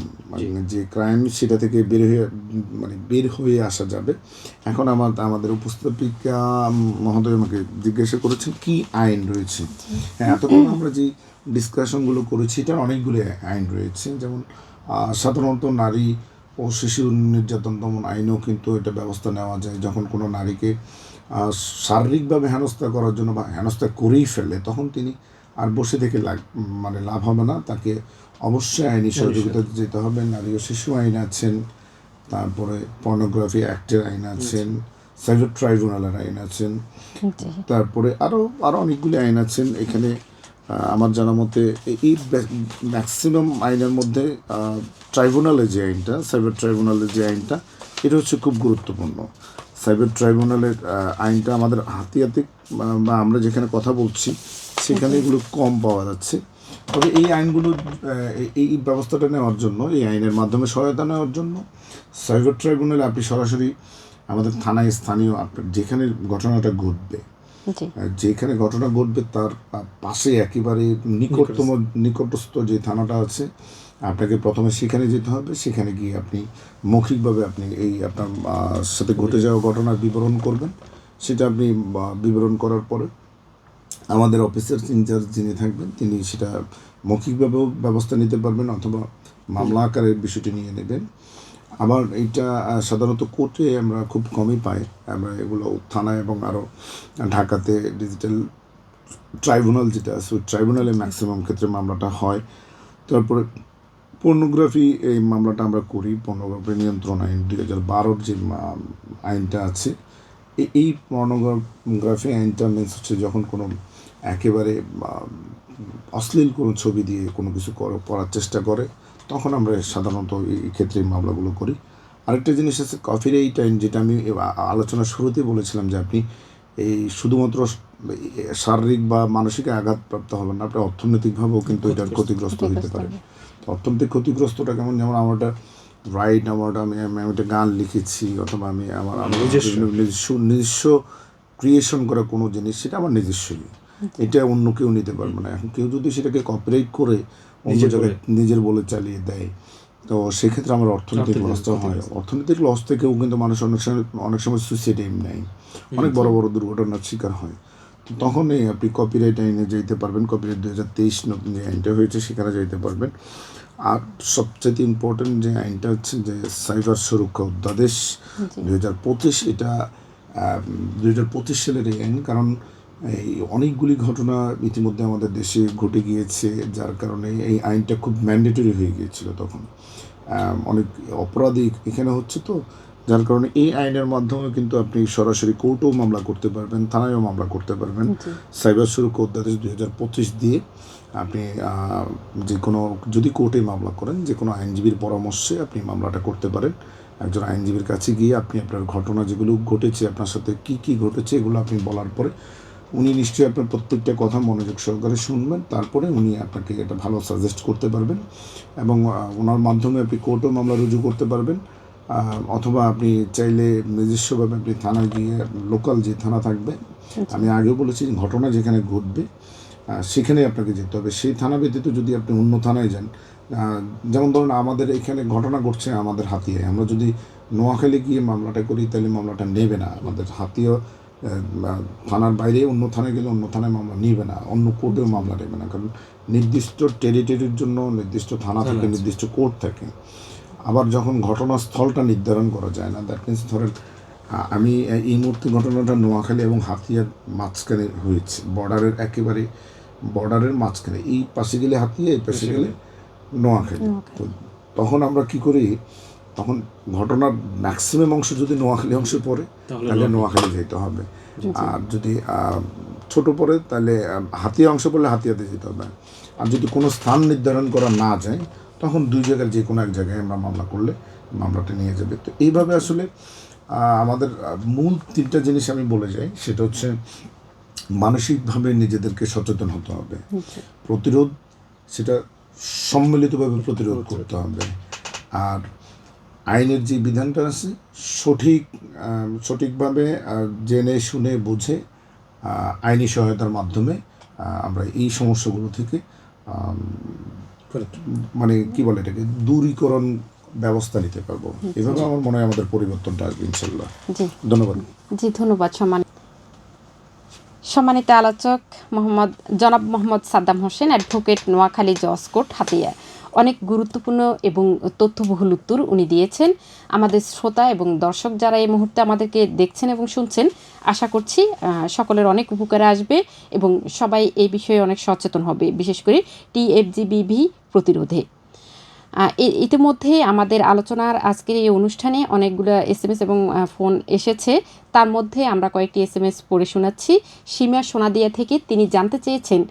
যে ক্রাইম সেটা থেকে বের হয়ে আসা যাবে। এখন আমাদের উপস্থাপিকা মহোদয় আমাকে জিজ্ঞাসা করেছেন কি আইন রয়েছে। হ্যাঁ, এতক্ষণ আমরা যে ডিসকাশনগুলো করেছি এটার অনেকগুলো আইন রয়েছে, যেমন সাধারণত নারী ও শিশু নির্যাতন দমন আইনেও কিন্তু এটা ব্যবস্থা নেওয়া যায়। যখন কোনো নারীকে শারীরিকভাবে হেনস্থা করার জন্য বা হেনস্থা করেই ফেলে, তখন তিনি আর বসে থেকে লাভ হবে না, তাকে অবশ্যই আইনি সহযোগিতা যেতে হবে। নারী ও শিশু আইন আছেন, তারপরে পর্নোগ্রাফি অ্যাক্টের আইন আছেন, সাইবার ট্রাইব্যুনালের আইন আছেন, তারপরে আরও অনেকগুলি আইন আছেন। এখানে আমার জানা মতে এই ম্যাক্সিমাম আইনের মধ্যে ট্রাইব্যুনালের যে আইনটা, সাইবার ট্রাইব্যুনালের যে আইনটা, এটা হচ্ছে খুব গুরুত্বপূর্ণ। সাইবার ট্রাইব্যুনালের আইনটা আমাদের হাতে বা আমরা যেখানে কথা বলছি সেখানে এগুলো কম পাওয়া যাচ্ছে। তবে এই আইনগুলো, এই ব্যবস্থাটা নেওয়ার জন্য, এই আইনের মাধ্যমে সহায়তা নেওয়ার জন্য সাইবার ট্রাইব্যুনালে আপনি সরাসরি আমাদের থানায়, স্থানীয় আপনার যেখানে ঘটনাটা ঘটবে, যেখানে ঘটনা ঘটবে তার পাশে একেবারে নিকটস্থ যে থানাটা আছে, আপনাকে প্রথমে সেখানে যেতে হবে। সেখানে গিয়ে আপনি মৌখিকভাবে আপনি আপনার সাথে ঘটে যাওয়া ঘটনার বিবরণ করবেন। সেটা আপনি বিবরণ করার পরে আমাদের অফিসার ইনচার্জ যিনি থাকবেন তিনি সেটা মৌখিকভাবেও ব্যবস্থা নিতে পারবেন, অথবা মামলা আকারের বিষয়টি নিয়ে নেবেন। আবার এইটা সাধারণত কোর্টে আমরা খুব কমই পাই। আমরা এগুলো থানায় এবং আরও ঢাকাতে ডিজিটাল ট্রাইব্যুনাল যেটা আছে, ওই ট্রাইব্যুনালে ম্যাক্সিমাম ক্ষেত্রে মামলাটা হয়। তারপরে পর্নোগ্রাফি, এই মামলাটা আমরা করি। পর্নোগ্রাফি নিয়ন্ত্রণ আইন 2012 যে আইনটা আছে, এই পর্নোগ্রাফি আইনটা মিনস হচ্ছে যখন কোনো একেবারে অশ্লীল কোনো ছবি দিয়ে কোনো কিছু করার চেষ্টা করে, তখন আমরা সাধারণত এই ক্ষেত্রে মামলাগুলো করি। আরেকটা জিনিস আছে কপিরাইট আইন, যেটা আমি আলোচনার শুরুতেই বলেছিলাম যে আপনি এই শুধুমাত্র শারীরিক বা মানসিক আঘাতপ্রাপ্ত হবেন না, আপনি অর্থনৈতিকভাবেও কিন্তু এটার ক্ষতিগ্রস্ত হতে পারেন। অর্থনৈতিক ক্ষতিগ্রস্তটা কেমন, যেমন আমার আমি একটা গান লিখেছি, অথবা আমি আমার নিজস্ব ক্রিয়েশন করা কোনো জিনিস, সেটা আমার নিজস্বই, এটা অন্য কেউ নিতে পারবে না। এখন কেউ যদি সেটাকে কপিরাইট করে অন্য জায়গায় নিজের বলে চালিয়ে দেয়, তো সেক্ষেত্রে আমার অর্থনৈতিক লসটা হয়। অর্থনৈতিক লস থেকেও কিন্তু মানুষ অনেক সময় সুইসাইড এম নেয়, অনেক বড় বড় দুর্ঘটনার শিকার হয়। তখনই আপনি কপিরাইট আইনে যেতে পারবেন। কপিরাইট 2023 যে আইনটা হয়েছে সেখানে যেতে পারবেন। আর সবচেয়ে ইম্পর্টেন্ট যে আইনটা হচ্ছে যে সাইবার সুরক্ষা অধ্যাদেশ 2025, এটা 2025 সালের এই আইন। কারণ এই অনেকগুলি ঘটনা ইতিমধ্যে আমাদের দেশে ঘটে গিয়েছে, যার কারণে এই আইনটা খুব ম্যান্ডেটরি হয়ে গিয়েছিল। তখন অনেক অপরাধী এখানে হচ্ছে, তো যার কারণে এই আইনের মাধ্যমে কিন্তু আপনি সরাসরি কোর্টেও মামলা করতে পারবেন, থানায়ও মামলা করতে পারবেন। সাইবার সুরক্ষা অধ্যাদেশ 2025 দিয়ে আপনি যে কোনো, যদি কোর্টে মামলা করেন, যে কোনো আইনজীবীর পরামর্শে আপনি মামলাটা করতে পারেন। একজন আইনজীবীর কাছে গিয়ে আপনি আপনার ঘটনা যেগুলো ঘটেছে, আপনার সাথে কী ঘটেছে, এগুলো আপনি বলার পরে উনি নিশ্চয়ই আপনার প্রত্যেকটা কথা মনোযোগ সহকারে শুনবেন। তারপরে উনি আপনাকে এটা ভালো সাজেস্ট করতে পারবেন, এবং ওনার মাধ্যমে আপনি কোর্টেও মামলা রুজু করতে পারবেন। অথবা আপনি চাইলে নিজস্বভাবে আপনি থানায় গিয়ে, লোকাল যে থানা থাকবে, আমি আগেও বলেছি ঘটনা যেখানে ঘটবে সেখানে আপনাকে যেতে হবে। সেই থানা ব্যতীত যদি আপনি অন্য থানায় যান, যেমন ধরুন আমাদের এখানে ঘটনা ঘটছে আমাদের হাতিয়ায়, আমরা যদি নোয়াখালী গিয়ে মামলাটা করি তাহলে মামলাটা নেবে না। আমাদের হাতিয়া থানার বাইরে অন্য থানায় গেলে অন্য থানায় মামলা নেবে না, অন্য কোর্টেও মামলা নেবে না। কারণ নির্দিষ্ট টেরিটরির জন্য নির্দিষ্ট থানা থাকে, নির্দিষ্ট কোর্ট থাকে। আবার যখন ঘটনাস্থলটা নির্ধারণ করা যায় না, দ্যাট মিনস ধরেন আমি এই মুহূর্তে ঘটনাটা নোয়াখালী এবং হাতিয়ার মাঝখানে হয়েছে, বর্ডারের মাঝখানে, এই পাশে গেলে হাতিয়া, এই পাশে গেলে নোয়াখালী। তো তখন আমরা কি করি, তখন ঘটনার ম্যাক্সিমাম অংশ যদি নোয়াখালী অংশে পড়ে তাহলে নোয়াখালী যেতে হবে। আর যদি ছোট পড়ে তাহলে হাতিয়া অংশ পড়লে হাতিয়াতে যেতে হবে। আর যদি কোনো স্থান নির্ধারণ করা না যায় তখন দুই জায়গার যে কোনো এক জায়গায় আমরা মামলা করলে মামলাটা নিয়ে যাবে। তো এইভাবে আসলে আমাদের মূল তিনটা জিনিস আমি বলে যাই, সেটা হচ্ছে মানসিকভাবে নিজেদেরকে সচেতন হতে হবে, প্রতিরোধ সেটা সম্মিলিতভাবে প্রতিরোধ করতে হবে, আর আইনের যে বিধানটা আছে সঠিকভাবে জেনে শুনে বুঝে আইনি সহায়তার মাধ্যমে আমরা এই সমস্যাগুলো থেকে মানে কি বলে এটাকে দূরীকরণ ব্যবস্থা নিতে পারবো। এভাবে আমার মনে হয় আমাদের পরিবর্তনটা আসবে ইনশাল্লাহ। ধন্যবাদ। জি ধন্যবাদ। সম্মানিত আলোচক জনাব মোহাম্মদ সাদ্দাম হোসেন, অ্যাডভোকেট, নোয়াখালী জজ কোর্ট, হাতিয়া। অনেক গুরুত্বপূর্ণ এবং তথ্যবহুল উত্তর উনি দিয়েছেন। আমাদের শ্রোতা এবং দর্শক যারা এই মুহূর্তে আমাদেরকে দেখছেন এবং শুনছেন, আশা করছি সকলের অনেক উপকারে আসবে এবং সবাই এই বিষয়ে অনেক সচেতন হবে, বিশেষ করে টিএফজিবিভি প্রতিরোধে। ইতিমধ্যে আমাদের আলোচনার আজকের এই অনুষ্ঠানে অনেকগুলো SMS এবং ফোন এসেছে। তার মধ্যে আমরা কয়েকটি SMS পড়ে শোনাচ্ছি। সীমা সোনাদিয়া থেকে তিনি জানতে চেয়েছেন,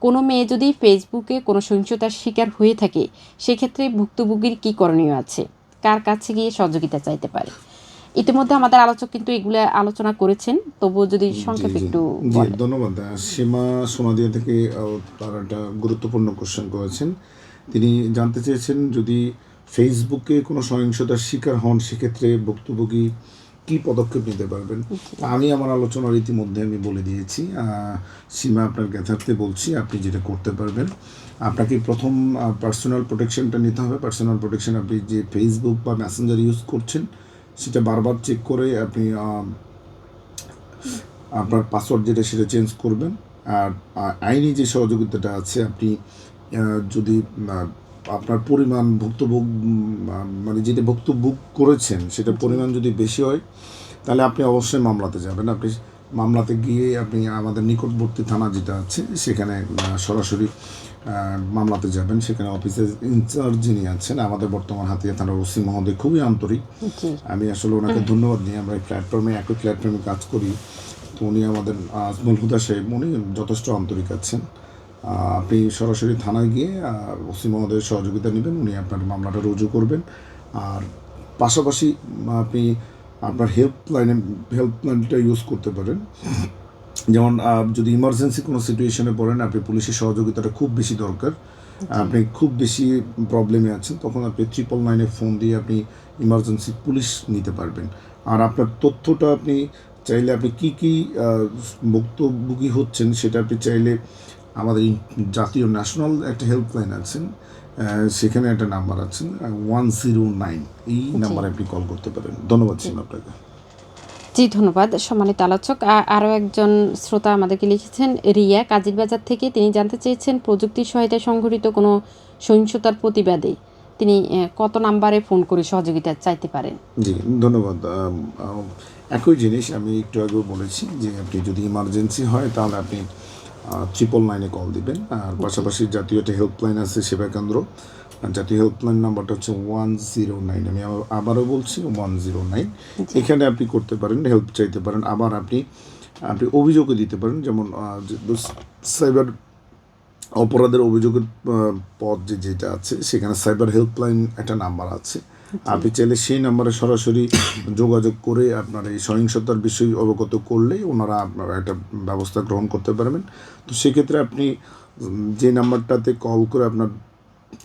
কোনো মেয়ে যদি ফেসবুকে কোনো সহিংসতার শিকার হয়ে থাকে সেক্ষেত্রে ভুক্তভোগীর কী করণীয় আছে, কার কাছে গিয়ে সহযোগিতা চাইতে পারে? ইতিমধ্যে আমাদের আলোচক কিন্তু এগুলো আলোচনা করেছেন, তবুও যদি সংক্ষেপে একটু বলেন। ধন্যবাদ। সীমা সোনাদিয়া থেকে তারা একটা গুরুত্বপূর্ণ কোশ্চেন করেছেন। তিনি জানতে চেয়েছেন যদি ফেসবুকে কোনো সহিংসতার শিকার হন সেক্ষেত্রে ভুক্তভোগী কী পদক্ষেপ নিতে পারবেন। আমি আমার আলোচনার ইতিমধ্যে আমি বলে দিয়েছি। সীমা, আপনার জ্ঞাতার্থে বলছি, আপনি যেটা করতে পারবেন, আপনাকে প্রথম পার্সোনাল প্রোটেকশনটা নিতে হবে। পার্সোনাল প্রোটেকশন, আপনি যে ফেসবুক বা মেসেঞ্জার ইউজ করছেন সেটা বারবার চেক করে আপনি আপনার পাসওয়ার্ড যেটা সেটা চেঞ্জ করবেন। আর আইনি যে সহযোগিতাটা আছে, আপনি যদি আপনার পরিমাণ ভুক্তভোগ মানে যেটা ভুক্তভোগ করেছেন সেটা পরিমাণ যদি বেশি হয় তাহলে আপনি অবশ্যই মামলাতে যাবেন। আপনি মামলাতে গিয়ে আপনি আমাদের নিকটবর্তী থানা যেটা আছে সেখানে সরাসরি মামলাতে যাবেন। সেখানে অফিসের ইনচার্জ যিনি আছেন আমাদের বর্তমান হাতিয়া থানার ওসি মহোদয় খুবই আন্তরিক। আমি আসলে ওনাকে ধন্যবাদ নিই। আমরা এই প্ল্যাটফর্মে একই প্ল্যাটফর্মে কাজ করি, তো উনি আমাদের আজমল হুদা সাহেব উনি যথেষ্ট আন্তরিক আছেন। আপনি সরাসরি থানায় গিয়ে ওসি মহোদয়ের সহযোগিতা নেবেন, উনি আপনার মামলাটা রুজু করবেন। আর পাশাপাশি আপনি আপনার হেল্পলাইনটা ইউজ করতে পারেন। যেমন যদি ইমার্জেন্সি কোনো সিচুয়েশনে পড়েন, আপনি পুলিশের সহযোগিতাটা খুব বেশি দরকার, আপনি খুব বেশি প্রবলেমে আছেন, তখন আপনি 999 ফোন দিয়ে আপনি ইমার্জেন্সি পুলিশ নিতে পারবেন। আর আপনার তথ্যটা আপনি চাইলে আপনি কী ভুক্তভোগী হচ্ছেন সেটা আপনি চাইলে আমাদের জাতীয় ন্যাশনাল একটা হেল্পলাইন আছেন, সেখানে একটা নাম্বার আছে 109, এই নাম্বারে আপনি কল করতে পারেন। ধন্যবাদ ছিল আপনাকে। জি ধন্যবাদ। সম্মানিত আলোচক, আরও একজন শ্রোতা আমাদেরকে লিখেছেন, রিয়া কাজিরবাজার থেকে। তিনি জানতে চেয়েছেন প্রযুক্তির সহায়তায় সংঘটিত কোনো সহিংসতার প্রতিবাদে তিনি কত নাম্বারে ফোন করে সহযোগিতা চাইতে পারেন? জি ধন্যবাদ। একই জিনিস আমি একটু আগেও বলেছি যে আপনি যদি ইমার্জেন্সি হয় তাহলে আপনি 999 কল দিবেন। আর পাশাপাশি জাতীয় একটা হেল্পলাইন আছে সেবা কেন্দ্র, জাতীয় হেল্পলাইন নাম্বারটা হচ্ছে 109। আমি আবারও বলছি 109। এখানে আপনি করতে পারেন, হেল্প চাইতে পারেন। আবার আপনি অভিযোগও দিতে পারেন, যেমন সাইবার অপরাধের অভিযোগের পদ যেটা আছে সেখানে সাইবার হেল্পলাইন একটা নাম্বার আছে। আপনি চাইলে সেই নাম্বারে সরাসরি যোগাযোগ করে আপনার এই সহিংসতার বিষয় অবগত করলেই ওনারা আপনারা একটা ব্যবস্থা গ্রহণ করতে পারবেন। তো সেক্ষেত্রে আপনি যে নাম্বারটাতে কল করে আপনার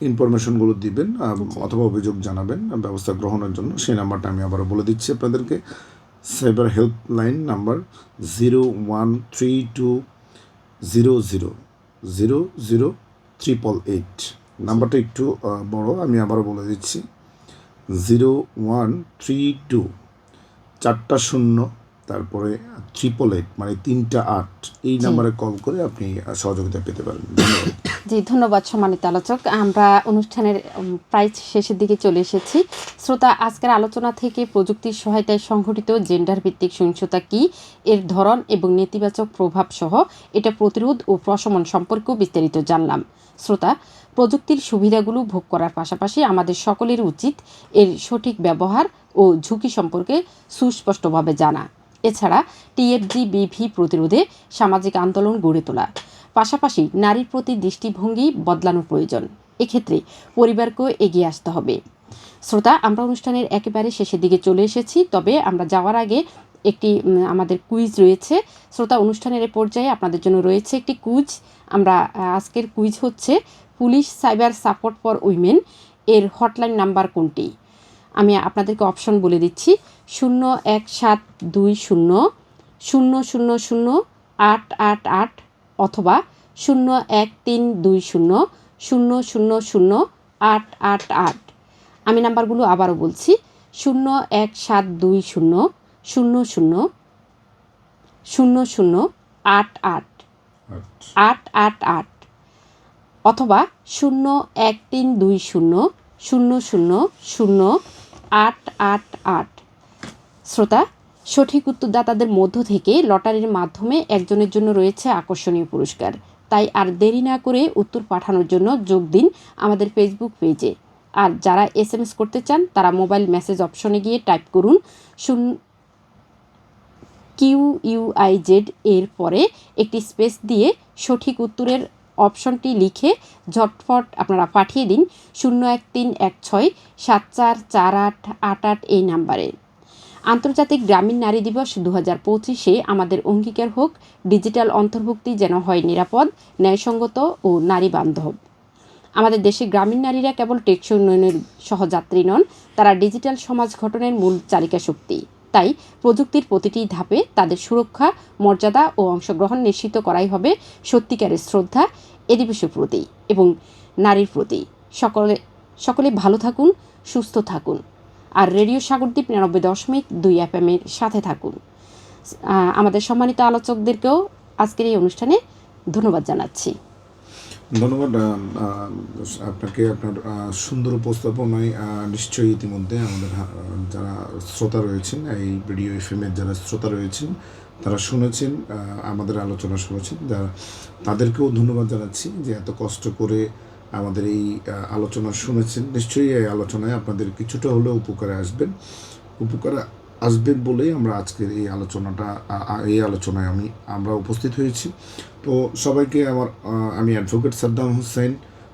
ইনফরমেশনগুলো দিবেন অথবা অভিযোগ জানাবেন ব্যবস্থা গ্রহণের জন্য, সেই নাম্বারটা আমি আবারও বলে দিচ্ছি আপনাদেরকে। Cyber helpline number 0132000088। নাম্বারটা একটু বড়, আমি আবারও বলে দিচ্ছি 0132 4টা 0 তারপরে 888 মানে 3টা 8, এই নাম্বারে কল করে আপনি সহযোগিতা পেতে পারেন। ধন্যবাদ। জি ধন্যবাদ সম্মানিত আলোচক। আমরা অনুষ্ঠানের প্রায় শেষের দিকে চলে এসেছি। শ্রোতা, আজকের আলোচনা থেকে প্রযুক্তির সহায়তায় সংঘটিত জেন্ডার ভিত্তিক সহিংসতা কী, এর ধরন এবং নেতিবাচক প্রভাব সহ এটা প্রতিরোধ ও প্রশমন সম্পর্কেও বিস্তারিত জানলাম। শ্রোতা, প্রযুক্তির সুবিধাগুলো ভোগ করার পাশাপাশি আমাদের সকলের উচিত এর সঠিক ব্যবহার ও ঝুঁকি সম্পর্কে সুস্পষ্টভাবে জানা। এছাড়া টিএফজি-বিভি প্রতিরোধে সামাজিক আন্দোলন গড়ে তোলা, পাশাপাশি নারীর প্রতি দৃষ্টিভঙ্গি বদলানোর প্রয়োজন। এক্ষেত্রে পরিবারকেও এগিয়ে আসতে হবে। শ্রোতা, আমরা অনুষ্ঠানের একেবারে শেষের দিকে চলে এসেছি, তবে আমরা যাওয়ার আগে একটি আমাদের কুইজ রয়েছে। শ্রোতা, অনুষ্ঠানের পর্যায়ে আপনাদের জন্য রয়েছে একটি কুইজ। আমরা আজকের কুইজ হচ্ছে police cyber support for women এর হটলাইন নাম্বার কোনটি? আমি আপনাদেরকে অপশন বলে দিচ্ছি: 01720 000 888 অথবা 01320 000 888। আমি নাম্বারগুলো আবারও বলছি: 01720 000 888 অথবা 01320 000 888। শ্রোতা, সঠিক উত্তরদাতাদের মধ্য থেকে লটারির মাধ্যমে একজনের জন্য রয়েছে আকর্ষণীয় পুরস্কার। তাই আর দেরি না করে উত্তর পাঠানোর জন্য যোগ দিন আমাদের ফেসবুক পেজে। আর যারা SMS করতে চান তারা মোবাইল মেসেজ অপশনে গিয়ে টাইপ করুন QUIZ এর পরে একটি স্পেস দিয়ে সঠিক উত্তরের অপশনটি লিখে ঝটফট আপনারা পাঠিয়ে দিন 01316744888 এই নাম্বারে। আন্তর্জাতিক গ্রামীণ নারী দিবস 2025-এ আমাদের অঙ্গীকার হোক ডিজিটাল অন্তর্ভুক্তি যেন হয় নিরাপদ, ন্যায়সঙ্গত ও নারী বান্ধব। আমাদের দেশে গ্রামীণ নারীরা কেবল টেকসই উন্নয়নের সহযাত্রী নন, তারা ডিজিটাল সমাজ গঠনের মূল চালিকা শক্তি। তাই প্রযুক্তির প্রতিটি ধাপে তাদের সুরক্ষা, মর্যাদা ও অংশগ্রহণ নিশ্চিত করাই হবে সত্যিকারের শ্রদ্ধা এ দিবসের প্রতি এবং নারীর প্রতি। সকলে ভালো থাকুন, সুস্থ থাকুন, আর রেডিও সাগরদ্বীপ 99.2 FM এর সাথে থাকুন। আমাদের সম্মানিত আলোচকদেরকেও আজকের এই অনুষ্ঠানে ধন্যবাদ জানাচ্ছি। ধন্যবাদ আপনাকে। আপনার সুন্দর উপস্থাপনায় নিশ্চয়ই ইতিমধ্যে আমাদের যারা শ্রোতা রয়েছেন, এই রেডিও FM-এর যারা শ্রোতা রয়েছেন তারা শুনেছেন, আমাদের আলোচনা শুনেছেন। যারা তাদেরকেও ধন্যবাদ জানাচ্ছি যে এত কষ্ট করে আমাদের এই আলোচনা শুনেছেন। নিশ্চয়ই এই আলোচনায় আপনাদের কিছুটা হলেও উপকারে আসবেন বলেই আমরা আজকের এই আলোচনায় আমরা উপস্থিত হয়েছি। তো সবাইকে আমি অ্যাডভোকেট সাদ্দাম হোসেন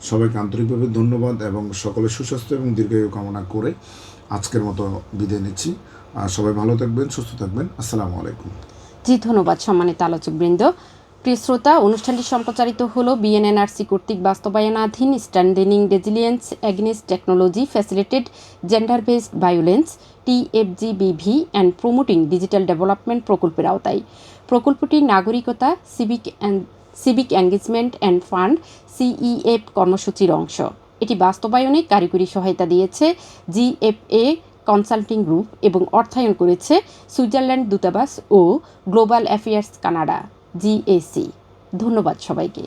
সবাইকে আন্তরিকভাবে ধন্যবাদ এবং সকলের সুস্বাস্থ্য এবং দীর্ঘায়ু কামনা করে আজকের মতো বিদায় নিচ্ছি। সবাই ভালো থাকবেন, সুস্থ থাকবেন। আসসালামু আলাইকুম। জি, ধন্যবাদ সম্মানিত আলোচকবৃন্দ। প্রিয় শ্রোতা, অনুষ্ঠানটি সম্প্রচারিত হলো BNNRC কর্তৃক বাস্তবায়নাধীন strengthening resilience against technology facilitated gender based violence TFG-BV and promoting digital development প্রকল্পের আওতায়। প্রকল্পটি নাগরিকতা, civic engagement and fund CEF কর্মসূচির অংশ। এটি বাস্তবায়নে কারিগরি সহায়তা দিয়েছে GFA কনসাল্টিং গ্রুপ এবং অর্থায়ন করেছে সুইজারল্যান্ড দূতাবাস ও গ্লোবাল অ্যাফেয়ার্স কানাডা GAC। ধন্যবাদ সবাইকে।